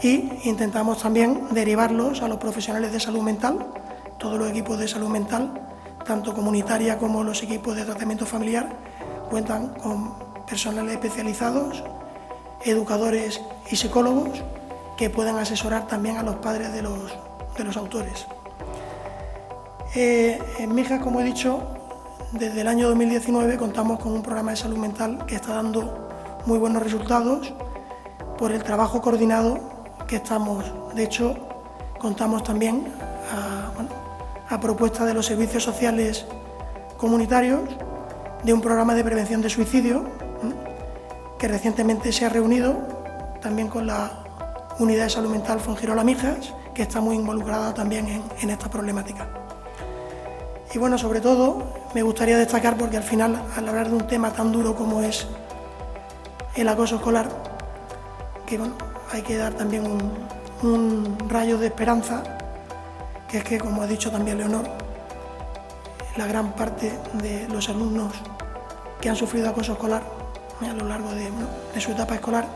y intentamos también derivarlos a los profesionales de salud mental. Todos los equipos de salud mental, tanto comunitaria como los equipos de tratamiento familiar, cuentan con personales especializados, educadores y psicólogos que puedan asesorar también a los padres de los autores. En Mijas, como he dicho, desde el año 2019 contamos con un programa de salud mental que está dando muy buenos resultados por el trabajo coordinado que estamos. De hecho, contamos también a propuesta de los servicios sociales comunitarios de un programa de prevención de suicidio que recientemente se ha reunido también con la Unidad de Salud Mental Fuengirola Mijas, que está muy involucrada también en esta problemática. Y bueno, sobre todo me gustaría destacar, porque al final, al hablar de un tema tan duro como es el acoso escolar, que hay que dar también un rayo de esperanza, que es que, como ha dicho también Leonor, la gran parte de los alumnos que han sufrido acoso escolar a lo largo de su etapa escolar,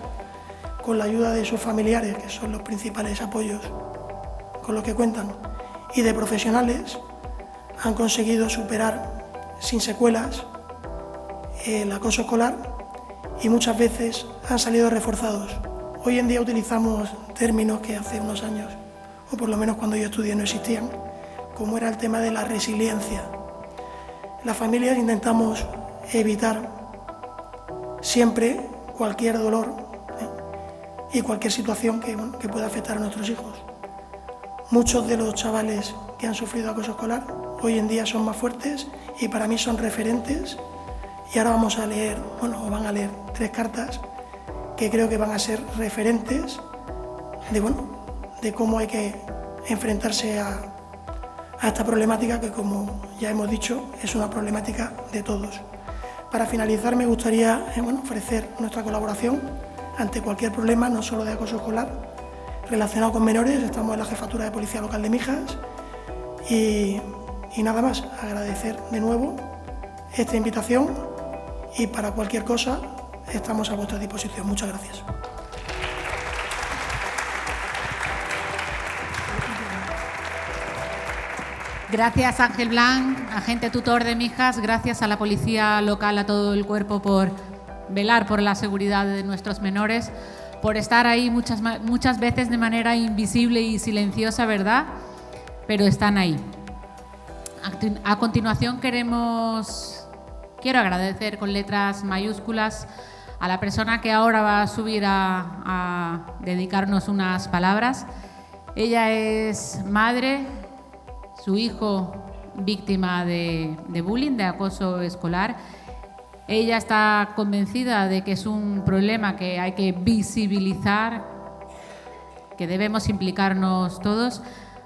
con la ayuda de sus familiares, que son los principales apoyos con los que cuentan, y de profesionales, han conseguido superar sin secuelas el acoso escolar y muchas veces han salido reforzados. Hoy en día utilizamos términos que hace unos años, o por lo menos cuando yo estudié, no existían, como era el tema de la resiliencia. Las familias intentamos evitar siempre cualquier dolor y cualquier situación que pueda afectar a nuestros hijos. Muchos de los chavales que han sufrido acoso escolar hoy en día son más fuertes y para mí son referentes. Y ahora vamos a leer, o van a leer 3 cartas que creo que van a ser referentes de cómo hay que enfrentarse a esta problemática, que, como ya hemos dicho, es una problemática de todos. Para finalizar, me gustaría ofrecer nuestra colaboración ante cualquier problema, no solo de acoso escolar, relacionado con menores. Estamos en la Jefatura de Policía Local de Mijas y nada más, agradecer de nuevo esta invitación y para cualquier cosa estamos a vuestra disposición. Muchas gracias. Gracias, Ángel Blanc, agente tutor de Mijas. Gracias a la Policía Local, a todo el cuerpo, por velar por la seguridad de nuestros menores, por estar ahí muchas veces de manera invisible y silenciosa, ¿verdad? Pero están ahí. A continuación quiero agradecer con letras mayúsculas a la persona que ahora va a subir a dedicarnos unas palabras. Ella es madre, su hijo víctima de bullying, de acoso escolar. Ella está convencida de que es un problema que hay que visibilizar, que debemos implicarnos todos.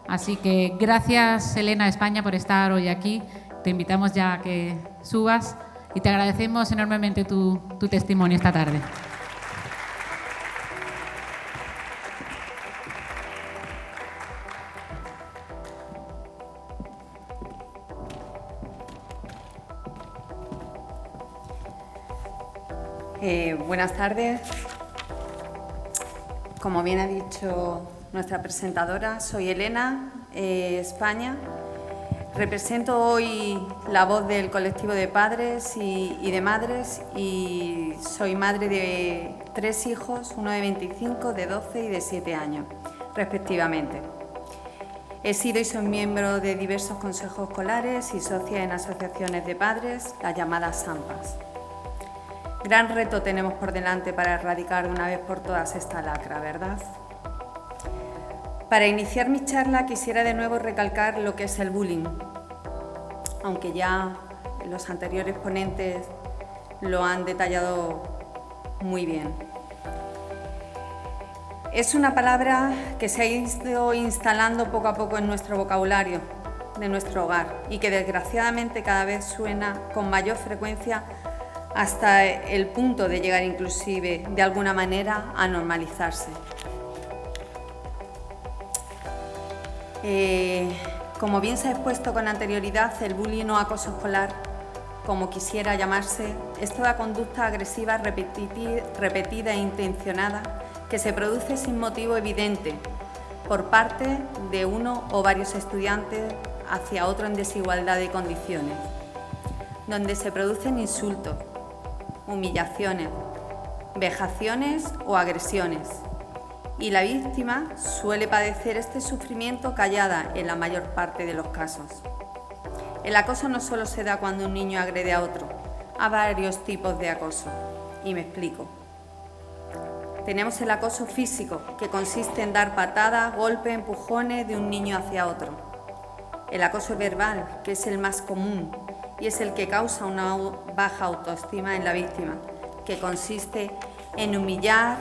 Así que gracias, Elena España, por estar hoy aquí. Te invitamos ya a que subas y te agradecemos enormemente tu testimonio esta tarde. Buenas tardes. Como bien ha dicho nuestra presentadora, soy Elena, España. Represento hoy la voz del colectivo de padres y de madres y soy madre de 3 hijos, uno de 25, de 12 y de 7 años, respectivamente. He sido y soy miembro de diversos consejos escolares y socia en asociaciones de padres, las llamadas SAMPAs. Gran reto tenemos por delante para erradicar de una vez por todas esta lacra, ¿verdad? Para iniciar mi charla quisiera de nuevo recalcar lo que es el bullying, aunque ya los anteriores ponentes lo han detallado muy bien. Es una palabra que se ha ido instalando poco a poco en nuestro vocabulario de nuestro hogar y que desgraciadamente cada vez suena con mayor frecuencia hasta el punto de llegar inclusive de alguna manera a normalizarse. Como bien se ha expuesto con anterioridad, el bullying o acoso escolar, como quisiera llamarse, es toda conducta agresiva repetida e intencionada que se produce sin motivo evidente por parte de uno o varios estudiantes hacia otro en desigualdad de condiciones, donde se producen insultos, humillaciones, vejaciones o agresiones, y la víctima suele padecer este sufrimiento callada en la mayor parte de los casos. El acoso no solo se da cuando un niño agrede a otro, hay varios tipos de acoso, y me explico. Tenemos el acoso físico, que consiste en dar patadas, golpes, empujones de un niño hacia otro. El acoso verbal, que es el más común y es el que causa una baja autoestima en la víctima, que consiste en humillar,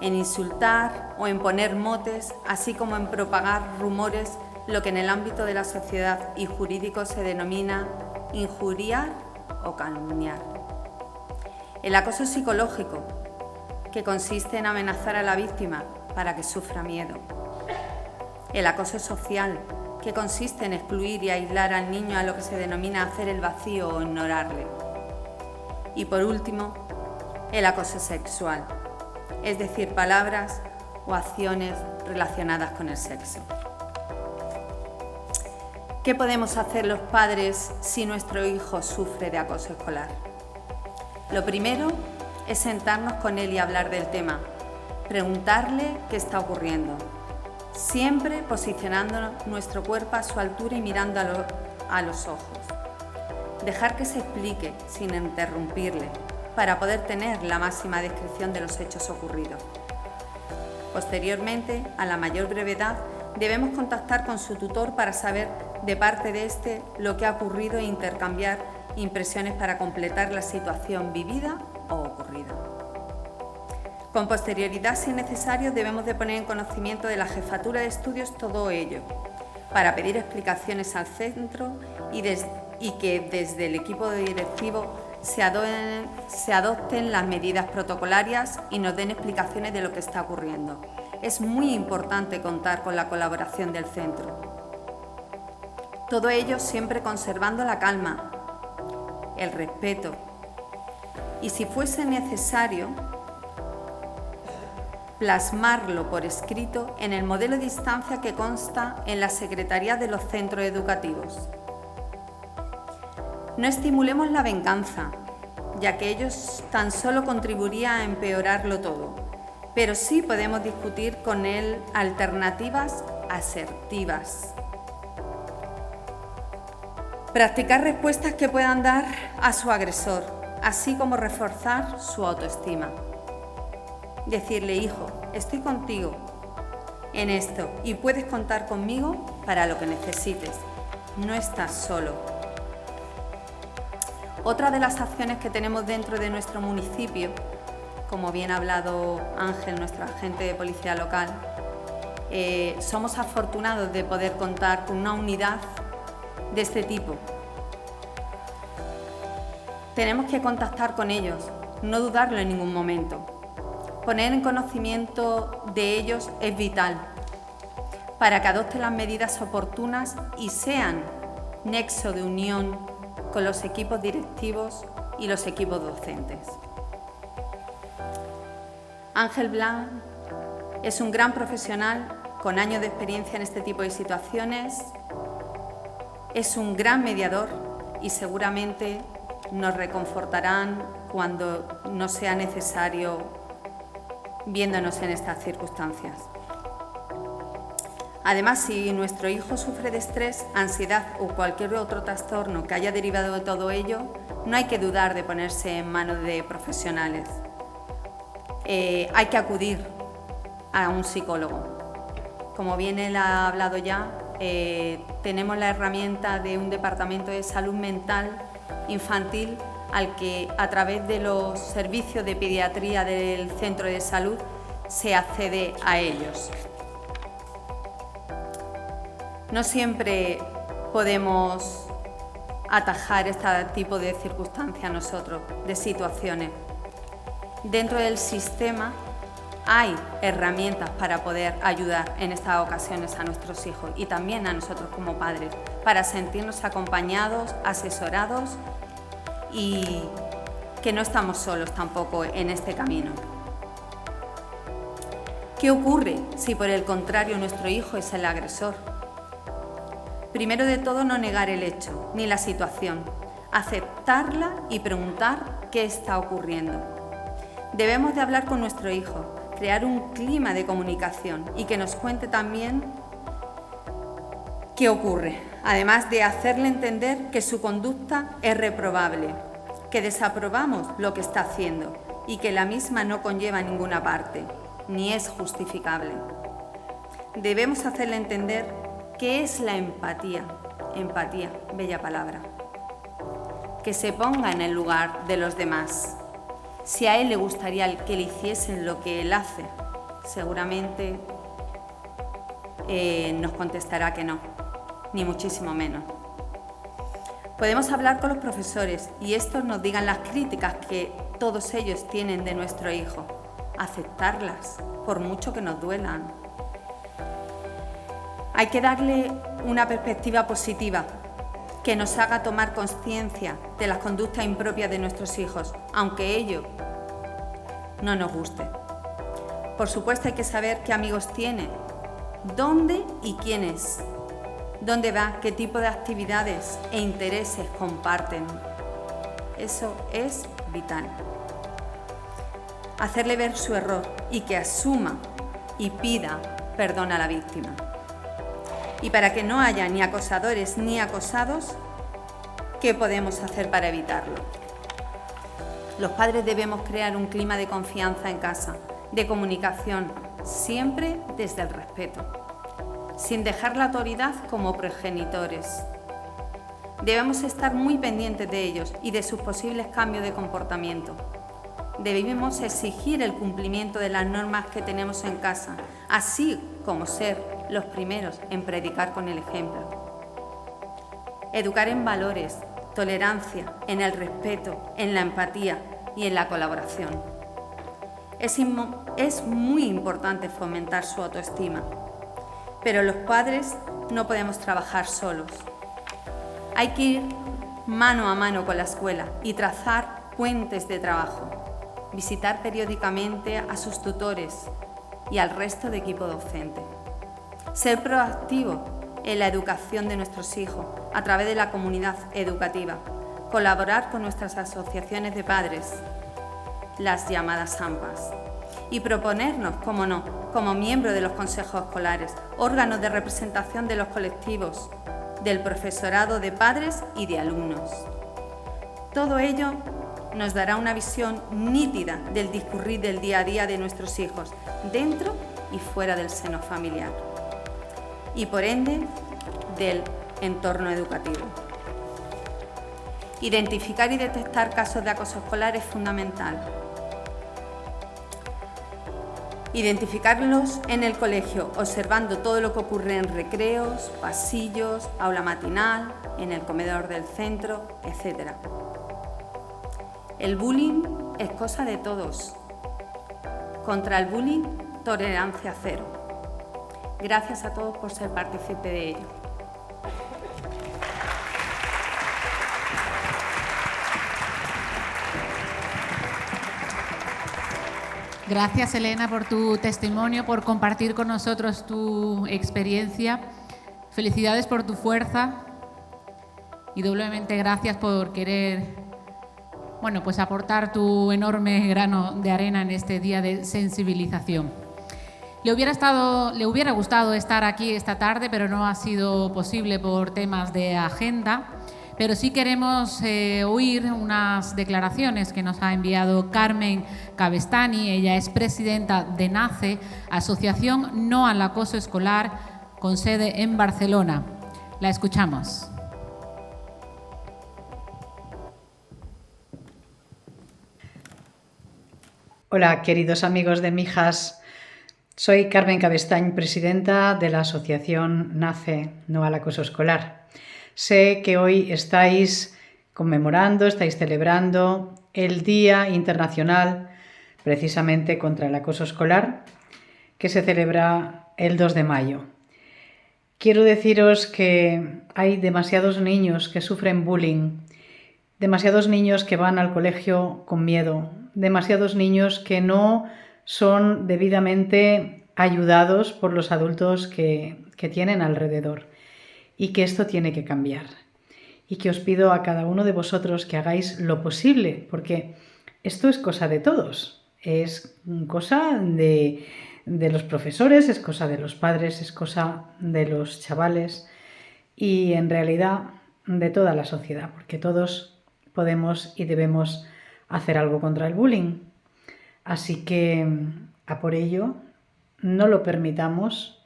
en insultar o en poner motes, así como en propagar rumores, lo que en el ámbito de la sociedad y jurídico se denomina injuriar o calumniar. El acoso psicológico, que consiste en amenazar a la víctima para que sufra miedo. El acoso social, que consiste en excluir y aislar al niño a lo que se denomina hacer el vacío o ignorarle. Y por último, el acoso sexual, es decir, palabras o acciones relacionadas con el sexo. ¿Qué podemos hacer los padres si nuestro hijo sufre de acoso escolar? Lo primero es sentarnos con él y hablar del tema, preguntarle qué está ocurriendo, siempre posicionando nuestro cuerpo a su altura y mirando a los ojos. Dejar que se explique sin interrumpirle, para poder tener la máxima descripción de los hechos ocurridos. Posteriormente, a la mayor brevedad, debemos contactar con su tutor para saber de parte de éste lo que ha ocurrido e intercambiar impresiones para completar la situación vivida o ocurrida. Con posterioridad, si es necesario, debemos de poner en conocimiento de la Jefatura de Estudios todo ello, para pedir explicaciones al centro y que desde el equipo directivo se adopten las medidas protocolarias y nos den explicaciones de lo que está ocurriendo. Es muy importante contar con la colaboración del centro. Todo ello siempre conservando la calma, el respeto y, si fuese necesario, plasmarlo por escrito en el modelo de instancia que consta en la Secretaría de los centros educativos. No estimulemos la venganza, ya que ello tan solo contribuiría a empeorarlo todo, pero sí podemos discutir con él alternativas asertivas. Practicar respuestas que puedan dar a su agresor, así como reforzar su autoestima. Decirle: hijo, estoy contigo en esto y puedes contar conmigo para lo que necesites. No estás solo. Otra de las acciones que tenemos dentro de nuestro municipio, como bien ha hablado Ángel, nuestro agente de policía local, somos afortunados de poder contar con una unidad de este tipo. Tenemos que contactar con ellos, no dudarlo en ningún momento. Poner en conocimiento de ellos es vital para que adopten las medidas oportunas y sean nexo de unión con los equipos directivos y los equipos docentes. Ángel Blanc es un gran profesional con años de experiencia en este tipo de situaciones, es un gran mediador y seguramente nos reconfortarán cuando no sea necesario viéndonos en estas circunstancias. Además, si nuestro hijo sufre de estrés, ansiedad o cualquier otro trastorno que haya derivado de todo ello, no hay que dudar de ponerse en manos de profesionales. Hay que acudir a un psicólogo. Como bien él ha hablado ya, tenemos la herramienta de un departamento de salud mental infantil al que a través de los servicios de pediatría del centro de salud se accede a ellos. No siempre podemos atajar este tipo de circunstancias nosotros, de situaciones. Dentro del sistema hay herramientas para poder ayudar en estas ocasiones a nuestros hijos y también a nosotros como padres, para sentirnos acompañados, asesorados y que no estamos solos tampoco en este camino. ¿Qué ocurre si por el contrario nuestro hijo es el agresor? Primero de todo, no negar el hecho ni la situación, aceptarla y preguntar qué está ocurriendo. Debemos de hablar con nuestro hijo, crear un clima de comunicación y que nos cuente también qué ocurre, además de hacerle entender que su conducta es reprobable, que desaprobamos lo que está haciendo y que la misma no conlleva ninguna parte, ni es justificable. Debemos hacerle entender qué es la empatía, bella palabra, que se ponga en el lugar de los demás. Si a él le gustaría que le hiciesen lo que él hace, seguramente nos contestará que no, ni muchísimo menos. Podemos hablar con los profesores y estos nos digan las críticas que todos ellos tienen de nuestro hijo, aceptarlas, por mucho que nos duelan. Hay que darle una perspectiva positiva que nos haga tomar conciencia de las conductas impropias de nuestros hijos, aunque ello no nos guste. Por supuesto, hay que saber qué amigos tiene, dónde y quiénes, dónde va, qué tipo de actividades e intereses comparten. Eso es vital. Hacerle ver su error y que asuma y pida perdón a la víctima. Y para que no haya ni acosadores ni acosados, ¿qué podemos hacer para evitarlo? Los padres debemos crear un clima de confianza en casa, de comunicación, siempre desde el respeto, sin dejar la autoridad como progenitores. Debemos estar muy pendientes de ellos y de sus posibles cambios de comportamiento. Debemos exigir el cumplimiento de las normas que tenemos en casa, así como ser los primeros en predicar con el ejemplo. Educar en valores, tolerancia, en el respeto, en la empatía y en la colaboración. Es muy importante fomentar su autoestima, pero los padres no podemos trabajar solos. Hay que ir mano a mano con la escuela y trazar puentes de trabajo, visitar periódicamente a sus tutores y al resto de equipo docente. Ser proactivo en la educación de nuestros hijos a través de la comunidad educativa, colaborar con nuestras asociaciones de padres, las llamadas AMPAs, y proponernos, como no, como miembro de los consejos escolares, órganos de representación de los colectivos, del profesorado de padres y de alumnos. Todo ello nos dará una visión nítida del discurrir del día a día de nuestros hijos, dentro y fuera del seno familiar, y por ende del entorno educativo. Identificar y detectar casos de acoso escolar es fundamental. Identificarlos en el colegio, observando todo lo que ocurre en recreos, pasillos, aula matinal, en el comedor del centro, etc. El bullying es cosa de todos. Contra el bullying, tolerancia cero. Gracias a todos por ser partícipe de ello. Gracias, Elena, por tu testimonio, por compartir con nosotros tu experiencia. Felicidades por tu fuerza y doblemente gracias por querer, bueno, pues aportar tu enorme grano de arena en este día de sensibilización. Le hubiera gustado estar aquí esta tarde, pero no ha sido posible por temas de agenda. Pero sí queremos oír unas declaraciones que nos ha enviado Carmen Cabestany. Ella es presidenta de NACE, Asociación No al Acoso Escolar, con sede en Barcelona. La escuchamos. Hola, queridos amigos de Mijas. Soy Carmen Cabestany, presidenta de la Asociación NACE No al Acoso Escolar. Sé que hoy estáis conmemorando, estáis celebrando el Día Internacional precisamente contra el acoso escolar, que se celebra el 2 de mayo. Quiero deciros que hay demasiados niños que sufren bullying, demasiados niños que van al colegio con miedo, demasiados niños que no son debidamente ayudados por los adultos que tienen alrededor. Y que esto tiene que cambiar. Y que os pido a cada uno de vosotros que hagáis lo posible, porque esto es cosa de todos. Es cosa de los profesores, es cosa de los padres, es cosa de los chavales y en realidad de toda la sociedad, porque todos podemos y debemos hacer algo contra el bullying. Así que a por ello no lo permitamos,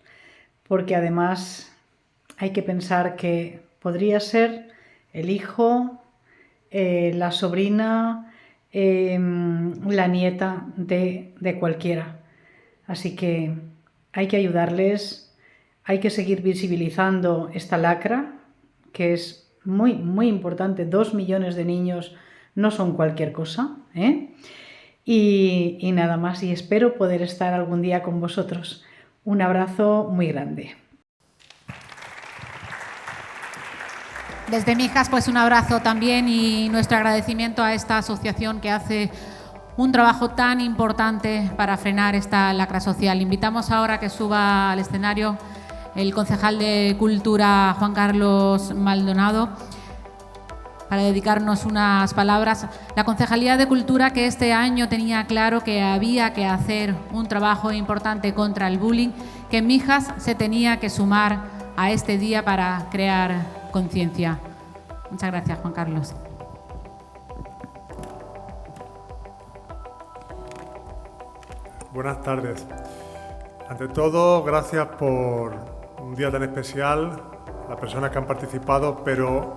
porque además hay que pensar que podría ser el hijo, la sobrina, la nieta de cualquiera. Así que hay que ayudarles, hay que seguir visibilizando esta lacra, que es muy, muy importante. 2 millones de niños no son cualquier cosa, ¿eh? Y nada más, y espero poder estar algún día con vosotros. Un abrazo muy grande. Desde Mijas, pues un abrazo también y nuestro agradecimiento a esta asociación que hace un trabajo tan importante para frenar esta lacra social. Invitamos ahora a que suba al escenario el concejal de Cultura, Juan Carlos Maldonado, para dedicarnos unas palabras. La Concejalía de Cultura, que este año tenía claro que había que hacer un trabajo importante contra el bullying, que en Mijas se tenía que sumar a este día para crear conciencia. Muchas gracias, Juan Carlos. Buenas tardes. Ante todo, gracias por un día tan especial, a las personas que han participado, pero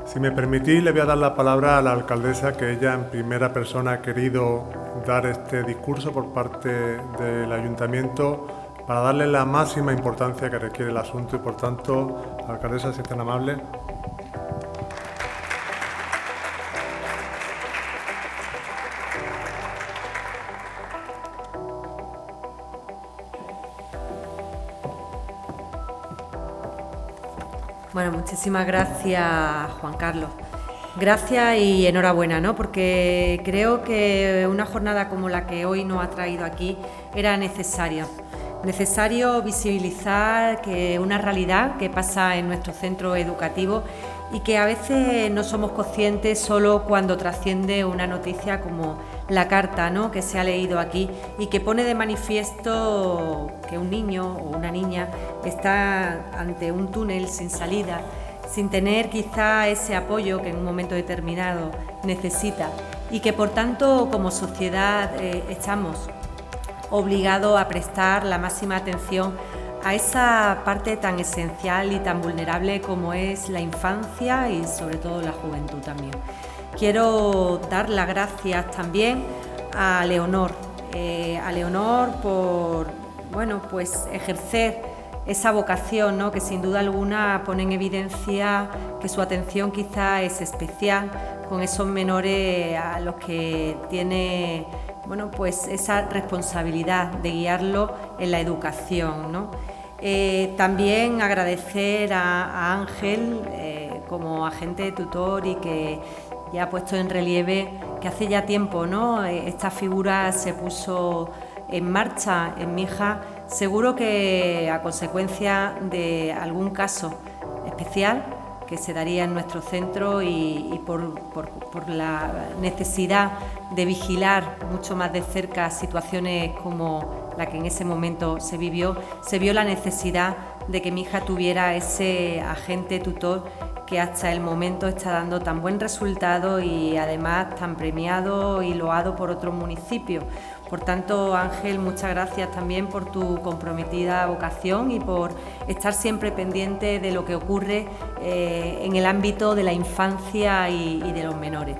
si me permitís le voy a dar la palabra a la alcaldesa, que ella en primera persona ha querido dar este discurso por parte del ayuntamiento para darle la máxima importancia que requiere el asunto y, por tanto, alcaldesa, si es tan amable. Bueno, muchísimas gracias, Juan Carlos. Gracias y enhorabuena, ¿no? Porque creo que una jornada como la que hoy nos ha traído aquí era necesario visibilizar que una realidad que pasa en nuestro centro educativo y que a veces no somos conscientes solo cuando trasciende una noticia como la carta, ¿no?, que se ha leído aquí y que pone de manifiesto que un niño o una niña está ante un túnel sin salida, sin tener quizá ese apoyo que en un momento determinado necesita y que por tanto como sociedad estamos obligados a prestar la máxima atención a esa parte tan esencial y tan vulnerable como es la infancia y sobre todo la juventud también. Quiero dar las gracias también a Leonor por, bueno, pues ejercer esa vocación, ¿no?, que sin duda alguna pone en evidencia que su atención quizá es especial con esos menores a los que tiene, bueno, pues esa responsabilidad de guiarlo en la educación, ¿no? También agradecer a Ángel como agente tutor y que ya ha puesto en relieve que hace ya tiempo, ¿no?, esta figura se puso en marcha en Mijas, seguro que a consecuencia de algún caso especial que se daría en nuestro centro y por la necesidad de vigilar mucho más de cerca situaciones como la que en ese momento se vio la necesidad de que Mijas tuviera ese agente tutor que hasta el momento está dando tan buen resultado y además tan premiado y loado por otros municipios. Por tanto, Ángel, muchas gracias también por tu comprometida vocación y por estar siempre pendiente de lo que ocurre en el ámbito de la infancia y de los menores.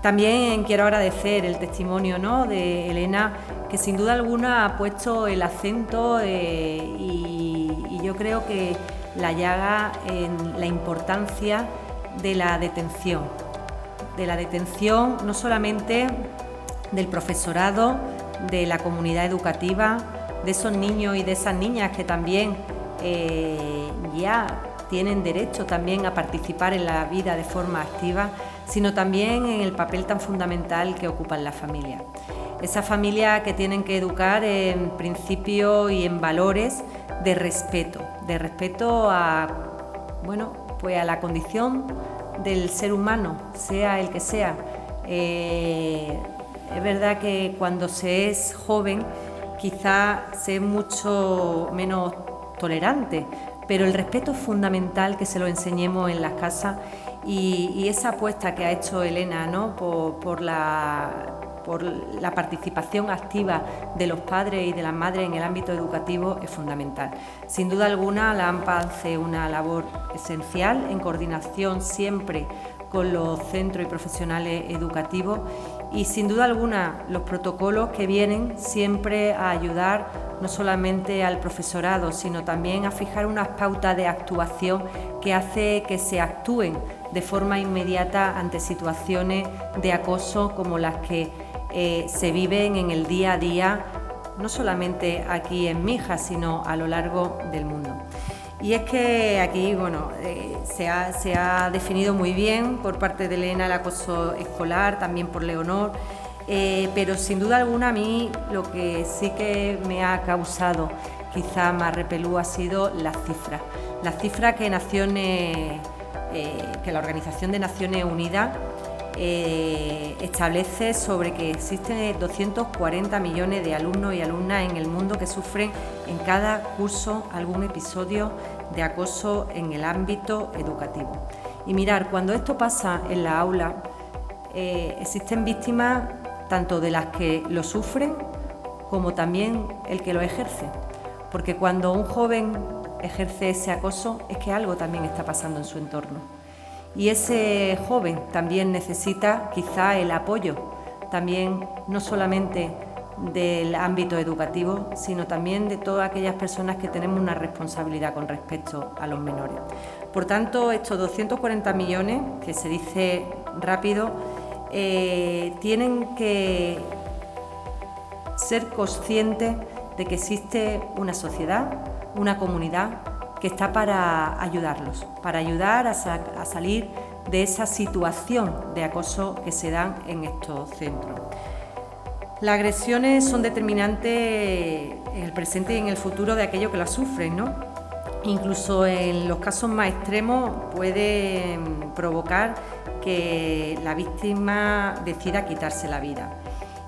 También quiero agradecer el testimonio, ¿no?, de Elena, que sin duda alguna ha puesto el acento y yo creo que la llaga en la importancia de la detención no solamente del profesorado, de la comunidad educativa, de esos niños y de esas niñas que también ya tienen derecho también a participar en la vida de forma activa, sino también en el papel tan fundamental que ocupan las familias. Esas familias que tienen que educar en principios y en valores de respeto a, bueno, pues a la condición del ser humano, sea el que sea. Es verdad que cuando se es joven quizá se es mucho menos tolerante, pero el respeto es fundamental que se lo enseñemos en las casas y esa apuesta que ha hecho Elena, ¿no?, por la participación activa de los padres y de las madres en el ámbito educativo es fundamental. Sin duda alguna, la AMPA hace una labor esencial en coordinación siempre con los centros y profesionales educativos y sin duda alguna los protocolos que vienen siempre a ayudar no solamente al profesorado, sino también a fijar unas pautas de actuación que hace que se actúen de forma inmediata ante situaciones de acoso como las que se viven en el día a día, no solamente aquí en Mijas, sino a lo largo del mundo. Y es que aquí, bueno, se ha definido muy bien por parte de Elena el acoso escolar, también por Leonor, pero sin duda alguna a mí lo que sí que me ha causado quizá más repelús ha sido las cifras que la Organización de Naciones Unidas establece sobre que existen 240 millones de alumnos y alumnas en el mundo que sufren en cada curso algún episodio de acoso en el ámbito educativo. Y mirar, cuando esto pasa en la aula, existen víctimas tanto de las que lo sufren como también el que lo ejerce, porque cuando un joven ejerce ese acoso es que algo también está pasando en su entorno. Y ese joven también necesita quizá el apoyo, también no solamente del ámbito educativo, sino también de todas aquellas personas que tenemos una responsabilidad con respecto a los menores. Por tanto, estos 240 millones, que se dice rápido, tienen que ser conscientes de que existe una sociedad, una comunidad que está para ayudarlos, para ayudar a salir de esa situación de acoso que se dan en estos centros. Las agresiones son determinantes en el presente y en el futuro de aquellos que las sufren, ¿no? Incluso en los casos más extremos pueden provocar que la víctima decida quitarse la vida.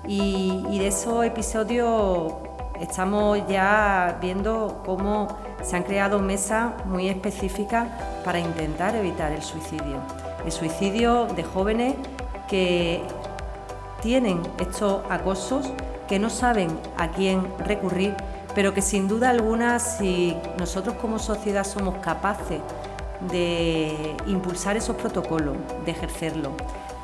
Y de esos episodios estamos ya viendo cómo se han creado mesas muy específicas para intentar evitar el suicidio de jóvenes que tienen estos acosos, que no saben a quién recurrir, pero que sin duda alguna, si nosotros como sociedad somos capaces de impulsar esos protocolos, de ejercerlos,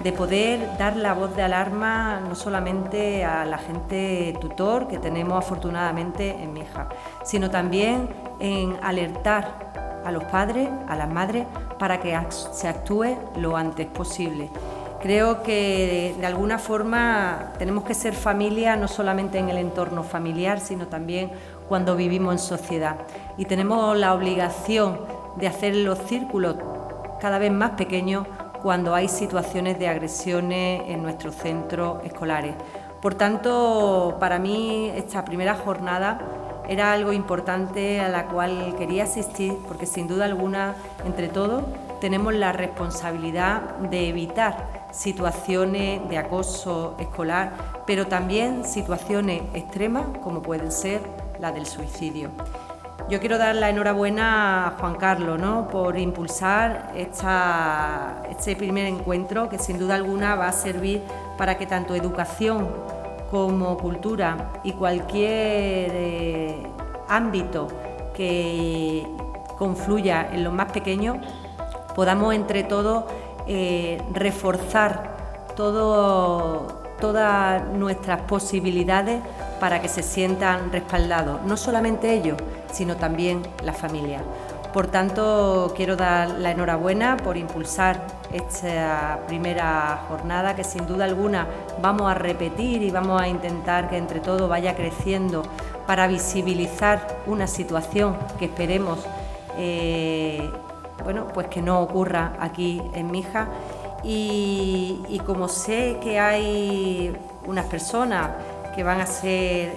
de poder dar la voz de alarma no solamente a la gente tutor que tenemos afortunadamente en Mijas, sino también en alertar a los padres, a las madres, para que se actúe lo antes posible. Creo que de alguna forma tenemos que ser familia no solamente en el entorno familiar, sino también cuando vivimos en sociedad. Y tenemos la obligación de hacer los círculos cada vez más pequeños cuando hay situaciones de agresiones en nuestros centros escolares, Por tanto, para mí esta primera jornada era algo importante a la cual quería asistir, porque sin duda alguna, entre todos, tenemos la responsabilidad de evitar situaciones de acoso escolar, pero también situaciones extremas como pueden ser la del suicidio. Yo quiero dar la enhorabuena a Juan Carlos, ¿no?, por impulsar este primer encuentro, que sin duda alguna va a servir para que tanto educación como cultura y cualquier ámbito que confluya en los más pequeños podamos entre todos reforzar todas nuestras posibilidades para que se sientan respaldados, no solamente ellos, sino también la familia. Por tanto, quiero dar la enhorabuena por impulsar esta primera jornada, que sin duda alguna vamos a repetir y vamos a intentar que entre todos vaya creciendo para visibilizar una situación que esperemos pues que no ocurra aquí en Mijas. Y como sé que hay unas personas que van a ser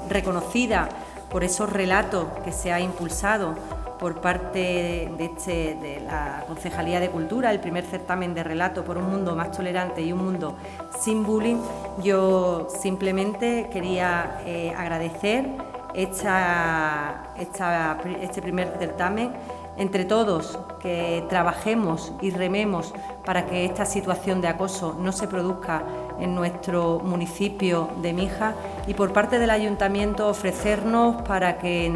reconocidas por esos relatos que se ha impulsado por parte de la Concejalía de Cultura, el primer certamen de relato por un mundo más tolerante y un mundo sin bullying, yo simplemente quería agradecer este primer certamen. Entre todos, que trabajemos y rememos para que esta situación de acoso no se produzca en nuestro municipio de Mijas, y por parte del Ayuntamiento ofrecernos para que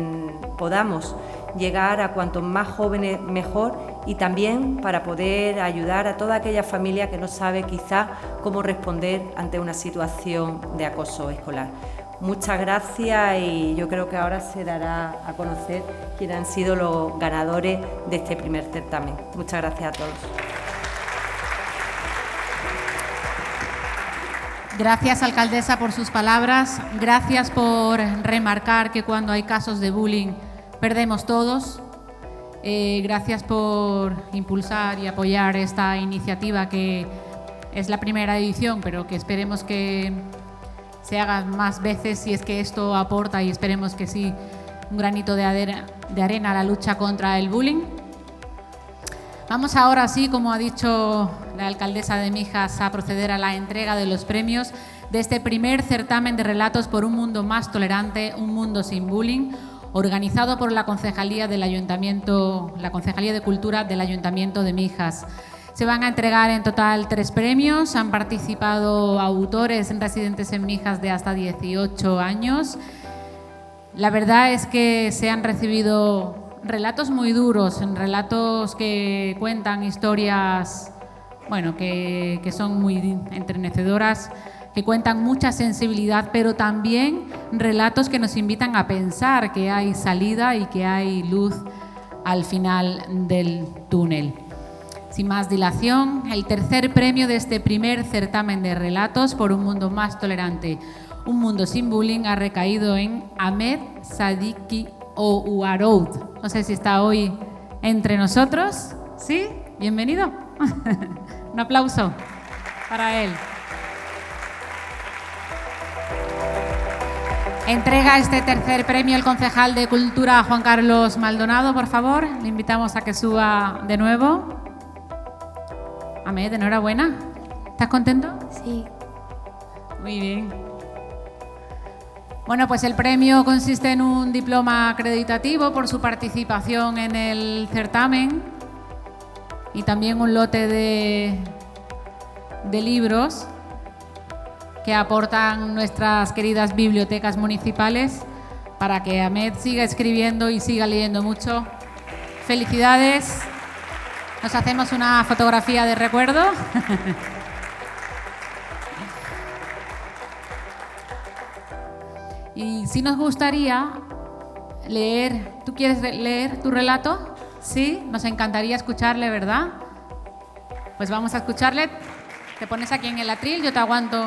podamos llegar a cuantos más jóvenes mejor, y también para poder ayudar a toda aquella familia que no sabe quizá cómo responder ante una situación de acoso escolar. Muchas gracias, y yo creo que ahora se dará a conocer quiénes han sido los ganadores de este primer certamen. Muchas gracias a todos. Gracias, alcaldesa, por sus palabras. Gracias por remarcar que cuando hay casos de bullying perdemos todos. Gracias por impulsar y apoyar esta iniciativa, que es la primera edición, pero que esperemos que se haga más veces, si es que esto aporta, y esperemos que sí, un granito de arena a la lucha contra el bullying. Vamos ahora sí, como ha dicho la alcaldesa de Mijas, a proceder a la entrega de los premios de este primer certamen de relatos por un mundo más tolerante, un mundo sin bullying, organizado por la Concejalía del Ayuntamiento, la Concejalía de Cultura del Ayuntamiento de Mijas. Se van a entregar en total 3 premios. Han participado autores residentes en Mijas de hasta 18 años. La verdad es que se han recibido relatos muy duros, relatos que cuentan historias, bueno, que son muy enternecedoras, que cuentan mucha sensibilidad, pero también relatos que nos invitan a pensar que hay salida y que hay luz al final del túnel. Sin más dilación, el tercer premio de este primer certamen de relatos por un mundo más tolerante, un mundo sin bullying, ha recaído en Ahmed Sadiki Ouaroud. No sé si está hoy entre nosotros. ¿Sí? Bienvenido. Un aplauso para él. Entrega este tercer premio el concejal de Cultura, Juan Carlos Maldonado, por favor. Le invitamos a que suba de nuevo. Ahmed, enhorabuena. ¿Estás contento? Sí. Muy bien. Bueno, pues el premio consiste en un diploma acreditativo por su participación en el certamen y también un lote de libros que aportan nuestras queridas bibliotecas municipales para que Ahmed siga escribiendo y siga leyendo mucho. Felicidades. Nos hacemos una fotografía de recuerdo. Y si nos gustaría leer, ¿tú quieres leer tu relato? Sí, nos encantaría escucharle, ¿verdad? Pues vamos a escucharle. Te pones aquí en el atril, yo te aguanto.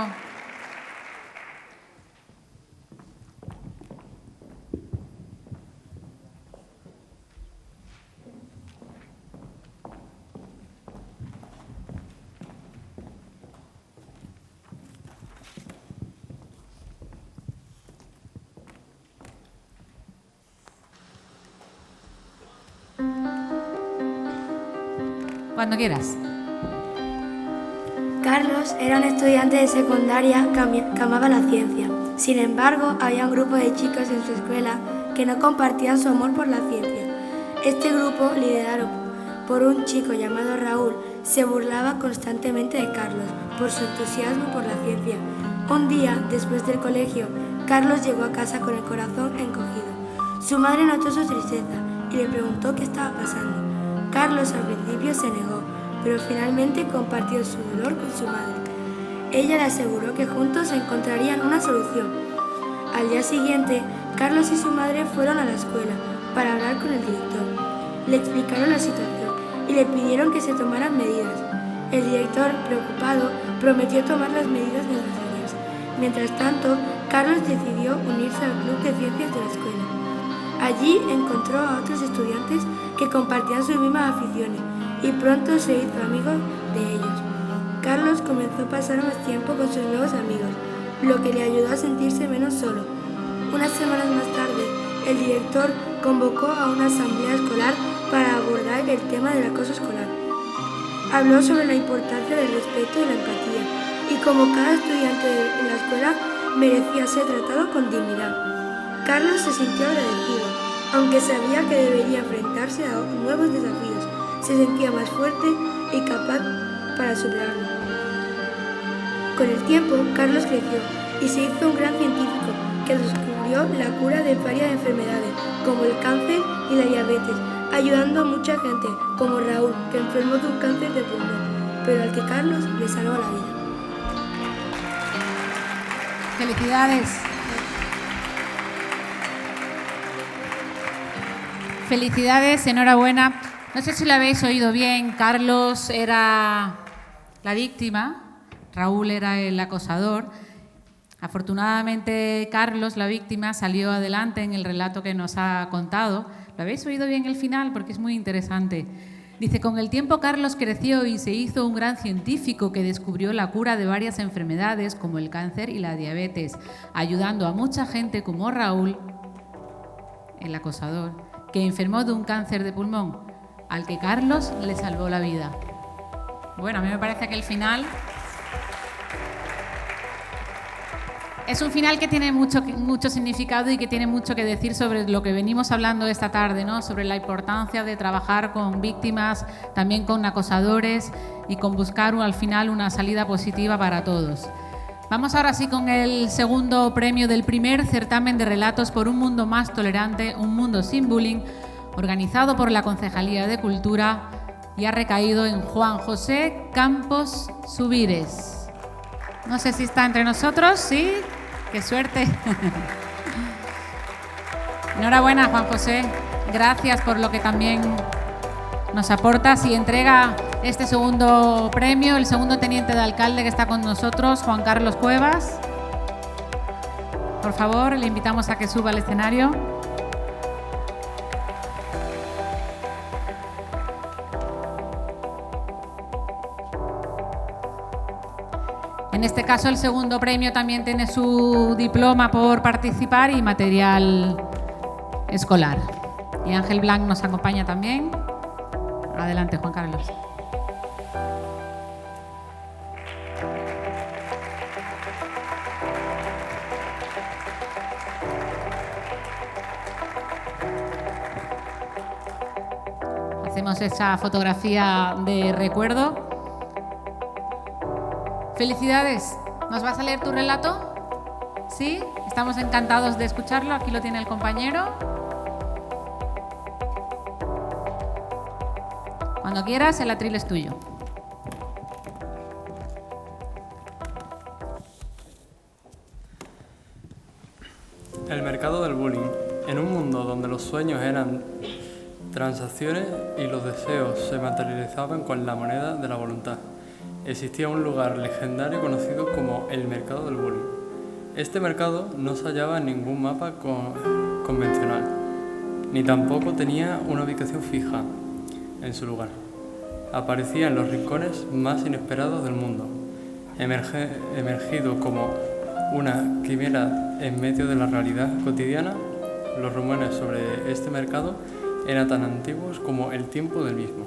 Cuando quieras. Carlos era un estudiante de secundaria que amaba la ciencia. Sin embargo, había un grupo de chicos en su escuela que no compartían su amor por la ciencia. Este grupo, liderado por un chico llamado Raúl, se burlaba constantemente de Carlos por su entusiasmo por la ciencia. Un día, después del colegio, Carlos llegó a casa con el corazón encogido. Su madre notó su tristeza y le preguntó qué estaba pasando. Carlos al principio se negó, pero finalmente compartió su dolor con su madre. Ella le aseguró que juntos encontrarían una solución. Al día siguiente, Carlos y su madre fueron a la escuela para hablar con el director. Le explicaron la situación y le pidieron que se tomaran medidas. El director, preocupado, prometió tomar las medidas necesarias. Mientras tanto, Carlos decidió unirse al club de ciencias de la escuela. Allí encontró a otros estudiantes que compartían sus mismas aficiones y pronto se hizo amigo de ellos. Carlos comenzó a pasar más tiempo con sus nuevos amigos, lo que le ayudó a sentirse menos solo. Unas semanas más tarde, el director convocó a una asamblea escolar para abordar el tema del acoso escolar. Habló sobre la importancia del respeto y la empatía, y como cada estudiante en la escuela merecía ser tratado con dignidad. Carlos se sintió agradecido, aunque sabía que debería enfrentarse a nuevos desafíos. Se sentía más fuerte y capaz para superarlo. Con el tiempo, Carlos creció y se hizo un gran científico que descubrió la cura de varias enfermedades, como el cáncer y la diabetes, ayudando a mucha gente, como Raúl, que enfermó de un cáncer de pulmón, pero al que Carlos le salvó la vida. ¡Felicidades! Felicidades, enhorabuena. No sé si lo habéis oído bien, Carlos era la víctima, Raúl era el acosador. Afortunadamente, Carlos, la víctima, salió adelante en el relato que nos ha contado. ¿Lo habéis oído bien el final? Porque es muy interesante. Dice, con el tiempo Carlos creció y se hizo un gran científico que descubrió la cura de varias enfermedades como el cáncer y la diabetes, ayudando a mucha gente como Raúl, el acosador, que enfermó de un cáncer de pulmón, al que Carlos le salvó la vida. Bueno, a mí me parece que el final es un final que tiene mucho significado y que tiene mucho que decir sobre lo que venimos hablando esta tarde, ¿no? Sobre la importancia de trabajar con víctimas, también con acosadores y con buscar al final una salida positiva para todos. Vamos ahora sí con el segundo premio del primer certamen de relatos por un mundo más tolerante, un mundo sin bullying, organizado por la Concejalía de Cultura y ha recaído en Juan José Campos Subires. No sé si está entre nosotros, ¿sí? ¡Qué suerte! Enhorabuena, Juan José. Gracias por lo que también nos aportas y entrega este segundo premio, el segundo teniente de alcalde que está con nosotros, Juan Carlos Cuevas. Por favor, le invitamos a que suba al escenario. En este caso, el segundo premio también tiene su diploma por participar y material escolar. Y Ángel Blanc nos acompaña también. Adelante, Juan Carlos. Hacemos esa fotografía de recuerdo. Felicidades. ¿Nos vas a leer tu relato? ¿Sí? Estamos encantados de escucharlo. Aquí lo tiene el compañero. Cuando quieras, el atril es tuyo. El mercado del bullying. En un mundo donde los sueños eran transacciones y los deseos se materializaban con la moneda de la voluntad, existía un lugar legendario conocido como el mercado del bullying. Este mercado no se hallaba en ningún mapa convencional, ni tampoco tenía una ubicación fija en su lugar. Aparecía en los rincones más inesperados del mundo, emergido como una quimera en medio de la realidad cotidiana. Los rumores sobre este mercado eran tan antiguos como el tiempo del mismo.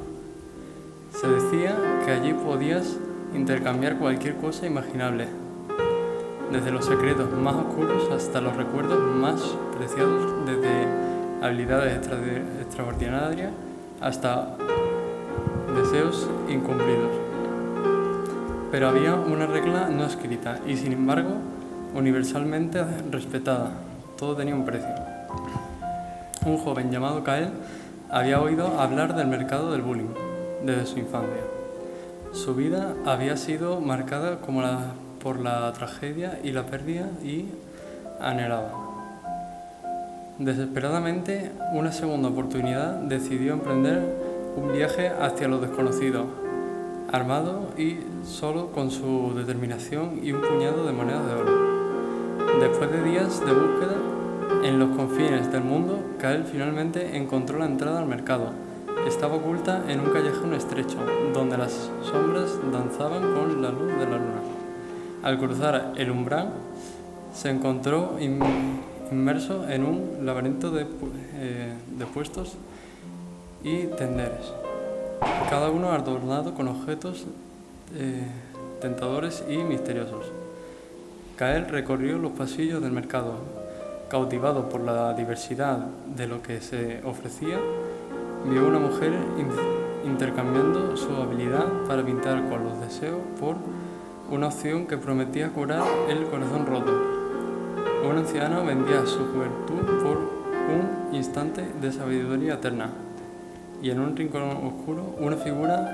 Se decía que allí podías intercambiar cualquier cosa imaginable, desde los secretos más oscuros hasta los recuerdos más preciados, desde habilidades extraordinarias hasta deseos incumplidos. Pero había una regla no escrita y, sin embargo, universalmente respetada. Todo tenía un precio. Un joven llamado Kael había oído hablar del mercado del bullying desde su infancia. Su vida había sido marcada por la tragedia y la pérdida y anhelaba. Desesperadamente, una segunda oportunidad, decidió emprender un viaje hacia lo desconocido, armado y solo con su determinación y un puñado de monedas de oro. Después de días de búsqueda en los confines del mundo, Kael finalmente encontró la entrada al mercado. Estaba oculta en un callejón estrecho, donde las sombras danzaban con la luz de la luna. Al cruzar el umbral, se encontró inmerso en un laberinto de puestos y tenderes, cada uno adornado con objetos tentadores y misteriosos. Kael recorrió los pasillos del mercado, cautivado por la diversidad de lo que se ofrecía. Vio una mujer intercambiando su habilidad para pintar con los deseos por una opción que prometía curar el corazón roto. Un anciano vendía su juventud por un instante de sabiduría eterna. Y en un rincón oscuro, una figura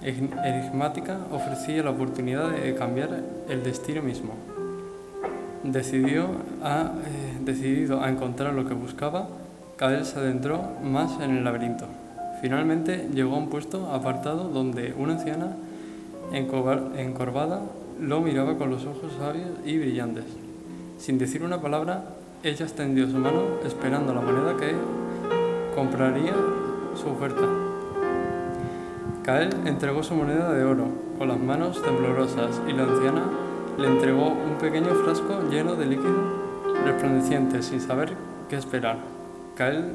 enigmática ofrecía la oportunidad de cambiar el destino mismo. Decidido a encontrar lo que buscaba, Kael se adentró más en el laberinto. Finalmente llegó a un puesto apartado donde una anciana encorvada lo miraba con los ojos sabios y brillantes. Sin decir una palabra, ella extendió su mano esperando la moneda que compraría su oferta. Kael entregó su moneda de oro con las manos temblorosas y la anciana le entregó un pequeño frasco lleno de líquido resplandeciente sin saber qué esperar. Kael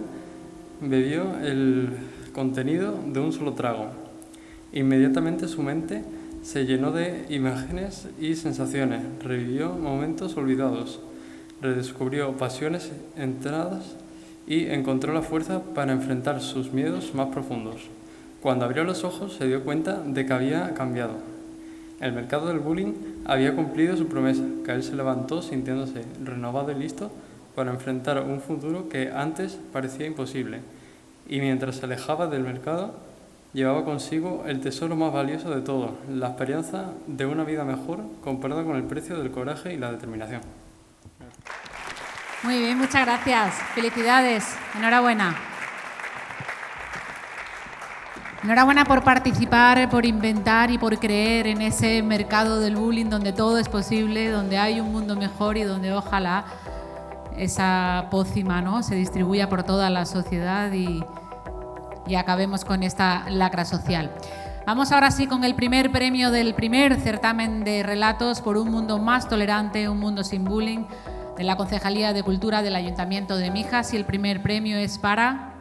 bebió el contenido de un solo trago. Inmediatamente su mente se llenó de imágenes y sensaciones, revivió momentos olvidados, redescubrió pasiones entradas y encontró la fuerza para enfrentar sus miedos más profundos. Cuando abrió los ojos se dio cuenta de que había cambiado. El mercado del bullying había cumplido su promesa. Kael se levantó sintiéndose renovado y listo para enfrentar un futuro que antes parecía imposible. Y mientras se alejaba del mercado, llevaba consigo el tesoro más valioso de todo, la esperanza de una vida mejor comparada con el precio del coraje y la determinación. Muy bien, muchas gracias. Felicidades. Enhorabuena. Enhorabuena por participar, por inventar y por creer en ese mercado del bullying donde todo es posible, donde hay un mundo mejor y donde ojalá esa pócima, ¿no?, se distribuya por toda la sociedad y acabemos con esta lacra social. Vamos ahora sí con el primer premio del primer certamen de relatos por un mundo más tolerante, un mundo sin bullying, de la Concejalía de Cultura del Ayuntamiento de Mijas, y el primer premio es para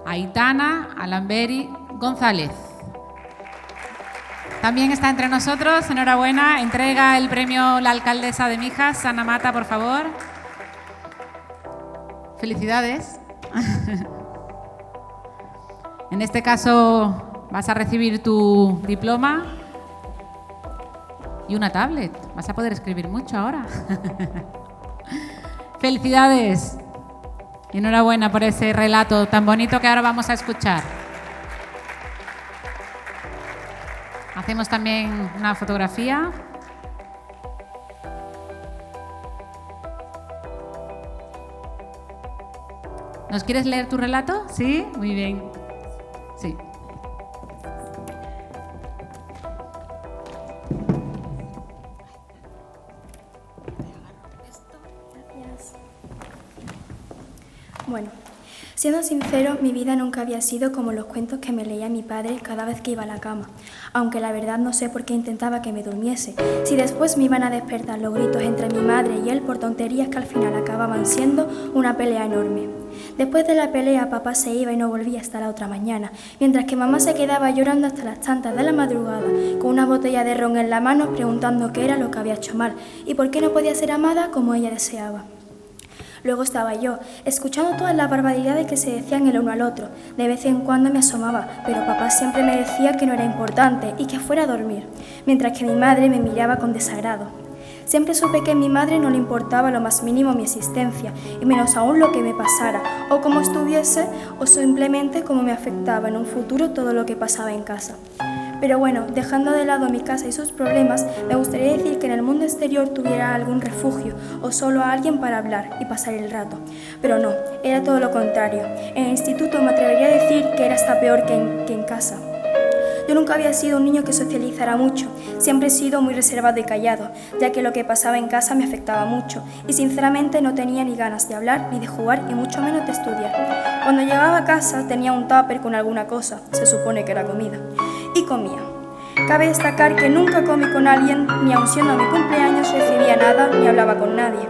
Aitana Alamberi González. También está entre nosotros, enhorabuena, entrega el premio la alcaldesa de Mijas, Ana Mata, por favor. Felicidades. En este caso vas a recibir tu diploma y una tablet. Vas a poder escribir mucho ahora. Felicidades. Y enhorabuena por ese relato tan bonito que ahora vamos a escuchar. Hacemos también una fotografía. ¿Nos quieres leer tu relato? ¿Sí? Muy bien. Sí. Bueno, Siendo sincero, mi vida nunca había sido como los cuentos que me leía mi padre cada vez que iba a la cama, aunque la verdad no sé por qué intentaba que me durmiese, si después me iban a despertar los gritos entre mi madre y él por tonterías que al final acababan siendo una pelea enorme. Después de la pelea, papá se iba y no volvía hasta la otra mañana, mientras que mamá se quedaba llorando hasta las tantas de la madrugada, con una botella de ron en la mano, preguntando qué era lo que había hecho mal y por qué no podía ser amada como ella deseaba. Luego estaba yo, escuchando todas las barbaridades que se decían el uno al otro. De vez en cuando me asomaba, pero papá siempre me decía que no era importante y que fuera a dormir, mientras que mi madre me miraba con desagrado. Siempre supe que a mi madre no le importaba lo más mínimo mi existencia, y menos aún lo que me pasara, o cómo estuviese, o simplemente cómo me afectaba en un futuro todo lo que pasaba en casa. Pero bueno, dejando de lado mi casa y sus problemas, me gustaría decir que en el mundo exterior tuviera algún refugio o solo a alguien para hablar y pasar el rato. Pero no, era todo lo contrario. En el instituto me atrevería a decir que era hasta peor que en casa. Yo nunca había sido un niño que socializara mucho, siempre he sido muy reservado y callado, ya que lo que pasaba en casa me afectaba mucho y sinceramente no tenía ni ganas de hablar, ni de jugar y mucho menos de estudiar. Cuando llegaba a casa tenía un tupper con alguna cosa, se supone que era comida, y comía. Cabe destacar que nunca comí con alguien, ni aun siendo mi cumpleaños recibía nada ni hablaba con nadie.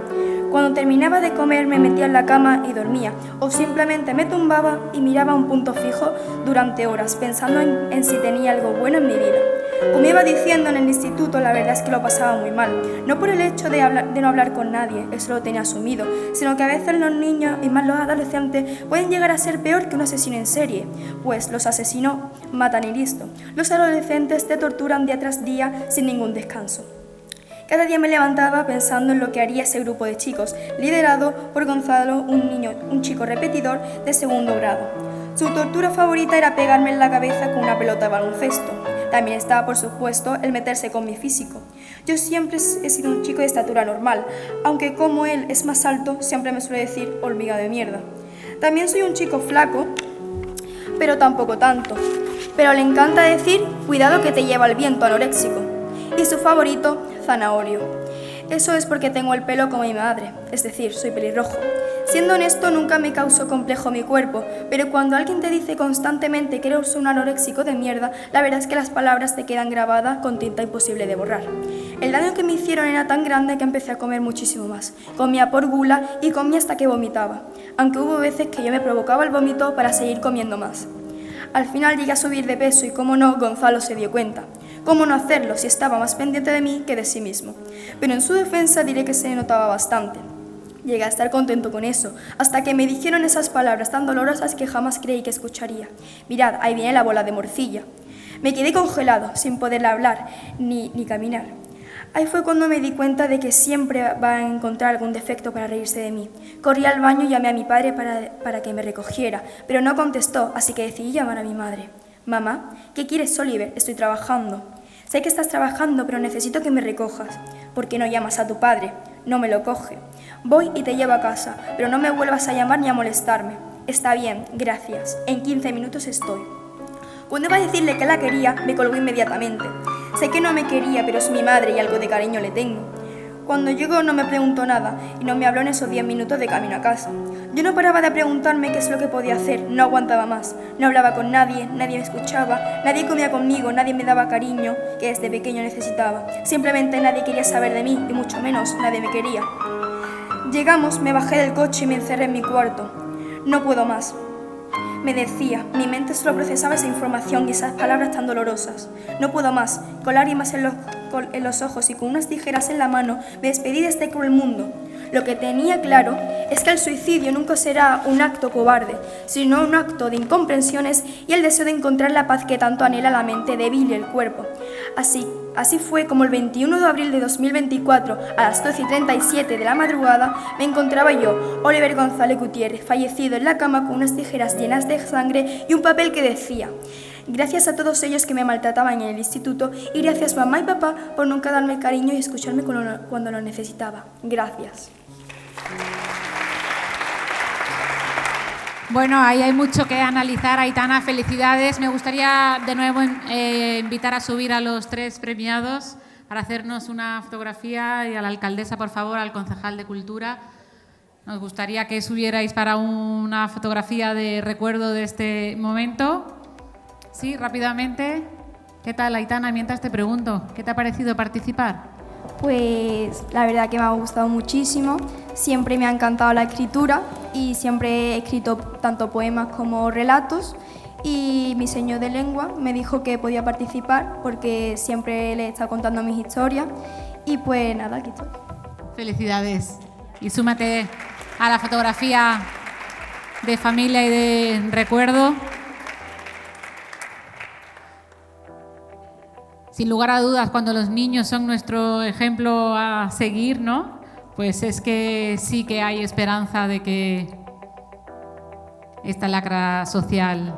Cuando terminaba de comer me metía en la cama y dormía, o simplemente me tumbaba y miraba a un punto fijo durante horas, pensando en si tenía algo bueno en mi vida. Como iba diciendo, en el instituto la verdad es que lo pasaba muy mal, no por el hecho de no hablar con nadie, eso lo tenía asumido, sino que a veces los niños y más los adolescentes pueden llegar a ser peor que un asesino en serie, pues los asesinos matan y listo. Los adolescentes te torturan día tras día sin ningún descanso. Cada día me levantaba pensando en lo que haría ese grupo de chicos, liderado por Gonzalo, un chico repetidor de segundo grado. Su tortura favorita era pegarme en la cabeza con una pelota de baloncesto. También estaba, por supuesto, el meterse con mi físico. Yo siempre he sido un chico de estatura normal, aunque como él es más alto, siempre me suele decir hormiga de mierda. También soy un chico flaco, pero tampoco tanto. Pero le encanta decir, cuidado que te lleva el viento, anoréxico. Y su favorito, zanahorio. Eso es porque tengo el pelo como mi madre, es decir, soy pelirrojo. Siendo honesto, nunca me causó complejo mi cuerpo, pero cuando alguien te dice constantemente que eres un anoréxico de mierda, la verdad es que las palabras te quedan grabadas con tinta imposible de borrar. El daño que me hicieron era tan grande que empecé a comer muchísimo más. Comía por gula y comía hasta que vomitaba, aunque hubo veces que yo me provocaba el vómito para seguir comiendo más. Al final llegué a subir de peso y, como no, Gonzalo se dio cuenta. ¿Cómo no hacerlo si estaba más pendiente de mí que de sí mismo? Pero en su defensa diré que se notaba bastante. Llegué a estar contento con eso, hasta que me dijeron esas palabras tan dolorosas que jamás creí que escucharía. Mirad, ahí viene la bola de morcilla. Me quedé congelado, sin poder hablar ni caminar. Ahí fue cuando me di cuenta de que siempre va a encontrar algún defecto para reírse de mí. Corrí al baño y llamé a mi padre para que me recogiera, pero no contestó, así que decidí llamar a mi madre. Mamá, ¿qué quieres, Oliver? Estoy trabajando. Sé que estás trabajando, pero necesito que me recojas. ¿Por qué no llamas a tu padre? No me lo coge. Voy y te llevo a casa, pero no me vuelvas a llamar ni a molestarme. Está bien, gracias. En 15 minutos estoy. Cuando iba a decirle que la quería, me colgó inmediatamente. Sé que no me quería, pero es mi madre y algo de cariño le tengo. Cuando llegó no me preguntó nada y no me habló en esos 10 minutos de camino a casa. Yo no paraba de preguntarme qué es lo que podía hacer, no aguantaba más. No hablaba con nadie, nadie me escuchaba, nadie comía conmigo, nadie me daba cariño que desde pequeño necesitaba. Simplemente nadie quería saber de mí y mucho menos nadie me quería. Llegamos, me bajé del coche y me encerré en mi cuarto. No puedo más. Me decía, mi mente solo procesaba esa información y esas palabras tan dolorosas. No puedo más, con lágrimas en los ojos y con unas tijeras en la mano, me despedí de este cruel mundo. Lo que tenía claro es que el suicidio nunca será un acto cobarde, sino un acto de incomprensiones y el deseo de encontrar la paz que tanto anhela la mente débil y el cuerpo. Así fue como el 21 de abril de 2024, a las 12:37 de la madrugada, me encontraba yo, Oliver González Gutiérrez, fallecido en la cama con unas tijeras llenas de sangre y un papel que decía: gracias a todos ellos que me maltrataban en el instituto y gracias mamá y papá por nunca darme el cariño y escucharme cuando lo necesitaba. Gracias. Bueno, ahí hay mucho que analizar. Aitana, felicidades. Me gustaría de nuevo invitar a subir a los 3 premiados para hacernos una fotografía, y a la alcaldesa, por favor, al concejal de Cultura. Nos gustaría que subierais para una fotografía de recuerdo de este momento. Sí, rápidamente. ¿Qué tal, Aitana? Mientras te pregunto, ¿qué te ha parecido participar? Pues la verdad que me ha gustado muchísimo. Siempre me ha encantado la escritura y siempre he escrito tanto poemas como relatos. Y mi señor de lengua me dijo que podía participar porque siempre le he estado contando mis historias. Y pues nada, aquí estoy. Felicidades. Y súmate a la fotografía de familia y de recuerdo. Sin lugar a dudas, cuando los niños son nuestro ejemplo a seguir, ¿no? Pues es que sí que hay esperanza de que esta lacra social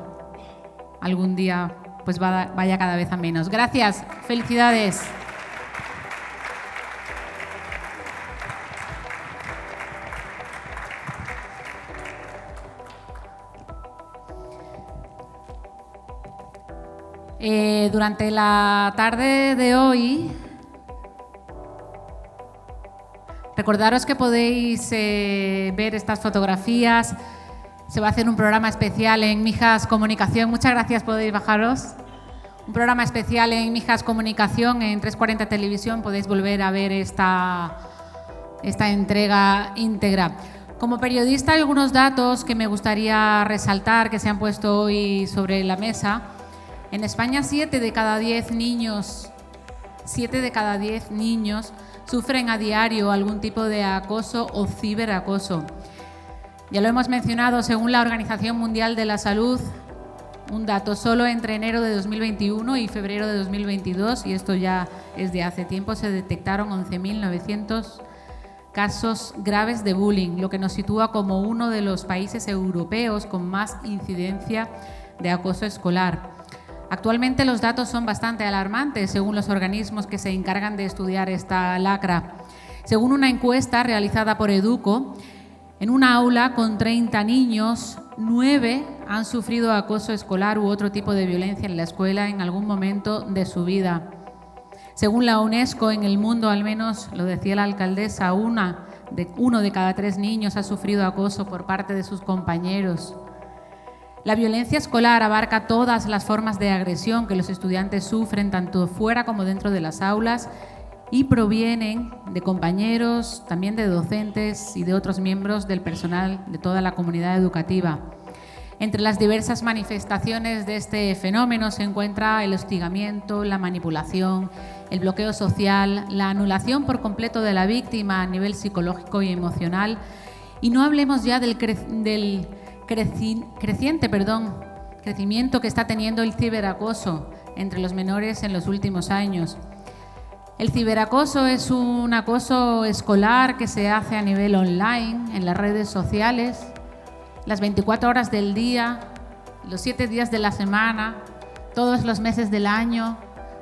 algún día pues vaya cada vez a menos. Gracias, felicidades. Durante la tarde de hoy, recordaros que podéis ver estas fotografías. Se va a hacer un programa especial en Mijas Comunicación. Muchas gracias, podéis bajaros. Un programa especial en Mijas Comunicación en 340 Televisión. Podéis volver a ver esta entrega íntegra. Como periodista hay algunos datos que me gustaría resaltar que se han puesto hoy sobre la mesa. En España 7 de cada 10 niños sufren a diario algún tipo de acoso o ciberacoso. Ya lo hemos mencionado, según la Organización Mundial de la Salud, un dato, solo entre enero de 2021 y febrero de 2022, y esto ya es de hace tiempo, se detectaron 11.900 casos graves de bullying, lo que nos sitúa como uno de los países europeos con más incidencia de acoso escolar. Actualmente los datos son bastante alarmantes, según los organismos que se encargan de estudiar esta lacra. Según una encuesta realizada por Educo, en una aula con 30 niños, 9 han sufrido acoso escolar u otro tipo de violencia en la escuela en algún momento de su vida. Según la UNESCO, en el mundo, al menos, lo decía la alcaldesa, uno de cada 3 niños ha sufrido acoso por parte de sus compañeros. La violencia escolar abarca todas las formas de agresión que los estudiantes sufren, tanto fuera como dentro de las aulas, y provienen de compañeros, también de docentes y de otros miembros del personal de toda la comunidad educativa. Entre las diversas manifestaciones de este fenómeno se encuentra el hostigamiento, la manipulación, el bloqueo social, la anulación por completo de la víctima a nivel psicológico y emocional, y no hablemos ya del crecimiento que está teniendo el ciberacoso entre los menores en los últimos años. El ciberacoso es un acoso escolar que se hace a nivel online, en las redes sociales, las 24 horas del día, los 7 días de la semana, todos los meses del año,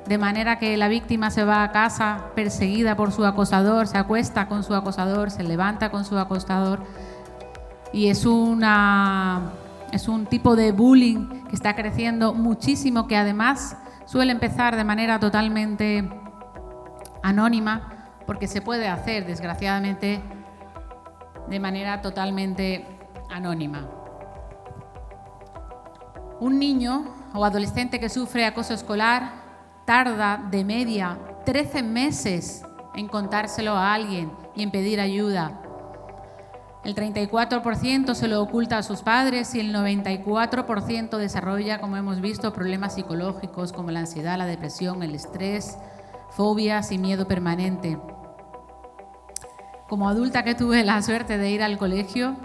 de manera que la víctima se va a casa perseguida por su acosador, se acuesta con su acosador, se levanta con su acosador, y es un tipo de bullying que está creciendo muchísimo, que además suele empezar de manera totalmente anónima, porque se puede hacer, desgraciadamente, de manera totalmente anónima. Un niño o adolescente que sufre acoso escolar tarda de media 13 meses en contárselo a alguien y en pedir ayuda. El 34% se lo oculta a sus padres y el 94% desarrolla, como hemos visto, problemas psicológicos como la ansiedad, la depresión, el estrés, fobias y miedo permanente. Como adulta que tuve la suerte de ir al colegio,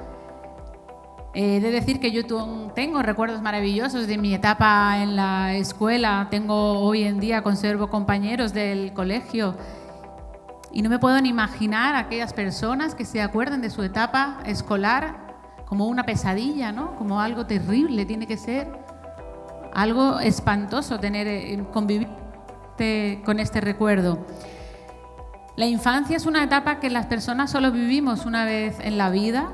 he de decir que yo tengo recuerdos maravillosos de mi etapa en la escuela. Hoy en día conservo compañeros del colegio y no me puedo ni imaginar aquellas personas que se acuerden de su etapa escolar como una pesadilla, ¿no? Como algo terrible. Tiene que ser algo espantoso convivir con este recuerdo. La infancia es una etapa que las personas solo vivimos una vez en la vida.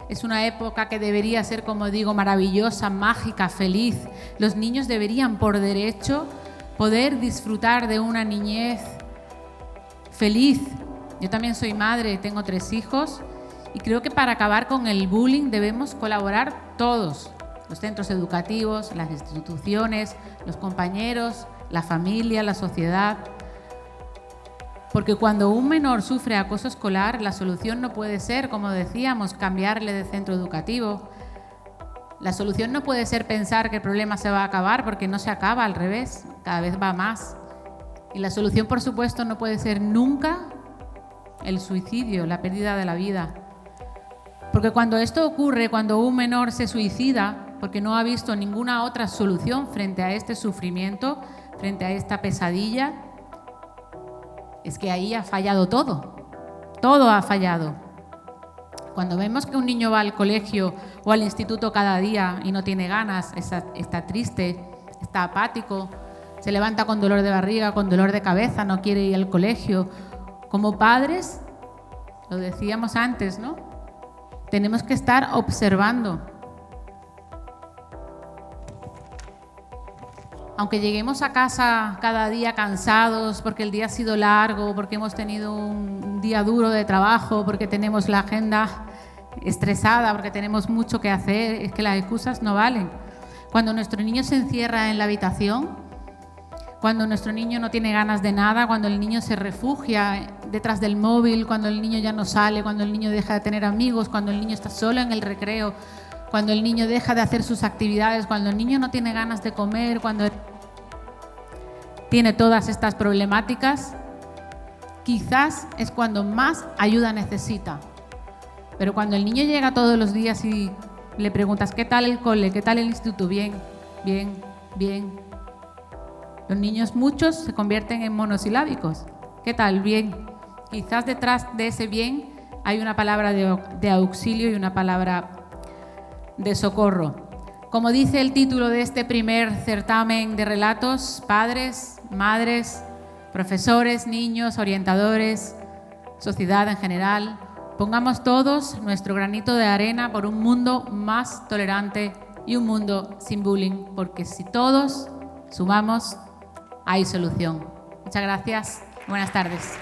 Es una época que debería ser, como digo, maravillosa, mágica, feliz. Los niños deberían, por derecho, poder disfrutar de una niñez feliz. Yo también soy madre, tengo 3 hijos Y creo que para acabar con el bullying debemos colaborar todos, los centros educativos, las instituciones, los compañeros, la familia, la sociedad. Porque cuando un menor sufre acoso escolar, la solución no puede ser, como decíamos, cambiarle de centro educativo. La solución no puede ser pensar que el problema se va a acabar, porque no se acaba, al revés, cada vez va más. Y la solución, por supuesto, no puede ser nunca el suicidio, la pérdida de la vida. Porque cuando esto ocurre, cuando un menor se suicida, porque no ha visto ninguna otra solución frente a este sufrimiento, frente a esta pesadilla, es que ahí ha fallado todo. Todo ha fallado. Cuando vemos que un niño va al colegio o al instituto cada día y no tiene ganas, está triste, está apático, se levanta con dolor de barriga, con dolor de cabeza, no quiere ir al colegio. Como padres, lo decíamos antes, ¿no? Tenemos que estar observando. Aunque lleguemos a casa cada día cansados, porque el día ha sido largo, porque hemos tenido un día duro de trabajo, porque tenemos la agenda estresada, porque tenemos mucho que hacer, es que las excusas no valen. Cuando nuestro niño se encierra en la habitación, cuando nuestro niño no tiene ganas de nada, cuando el niño se refugia detrás del móvil, cuando el niño ya no sale, cuando el niño deja de tener amigos, cuando el niño está solo en el recreo, cuando el niño deja de hacer sus actividades, cuando el niño no tiene ganas de comer, cuando tiene todas estas problemáticas, quizás es cuando más ayuda necesita. Pero cuando el niño llega todos los días y le preguntas ¿qué tal el cole? ¿Qué tal el instituto? Bien, bien, bien. Los niños, muchos, se convierten en monosilábicos. ¿Qué tal? Bien. Quizás detrás de ese bien hay una palabra de auxilio y una palabra de socorro. Como dice el título de este primer certamen de relatos, padres, madres, profesores, niños, orientadores, sociedad en general, pongamos todos nuestro granito de arena por un mundo más tolerante y un mundo sin bullying, porque si todos sumamos, hay solución. Muchas gracias. Buenas tardes.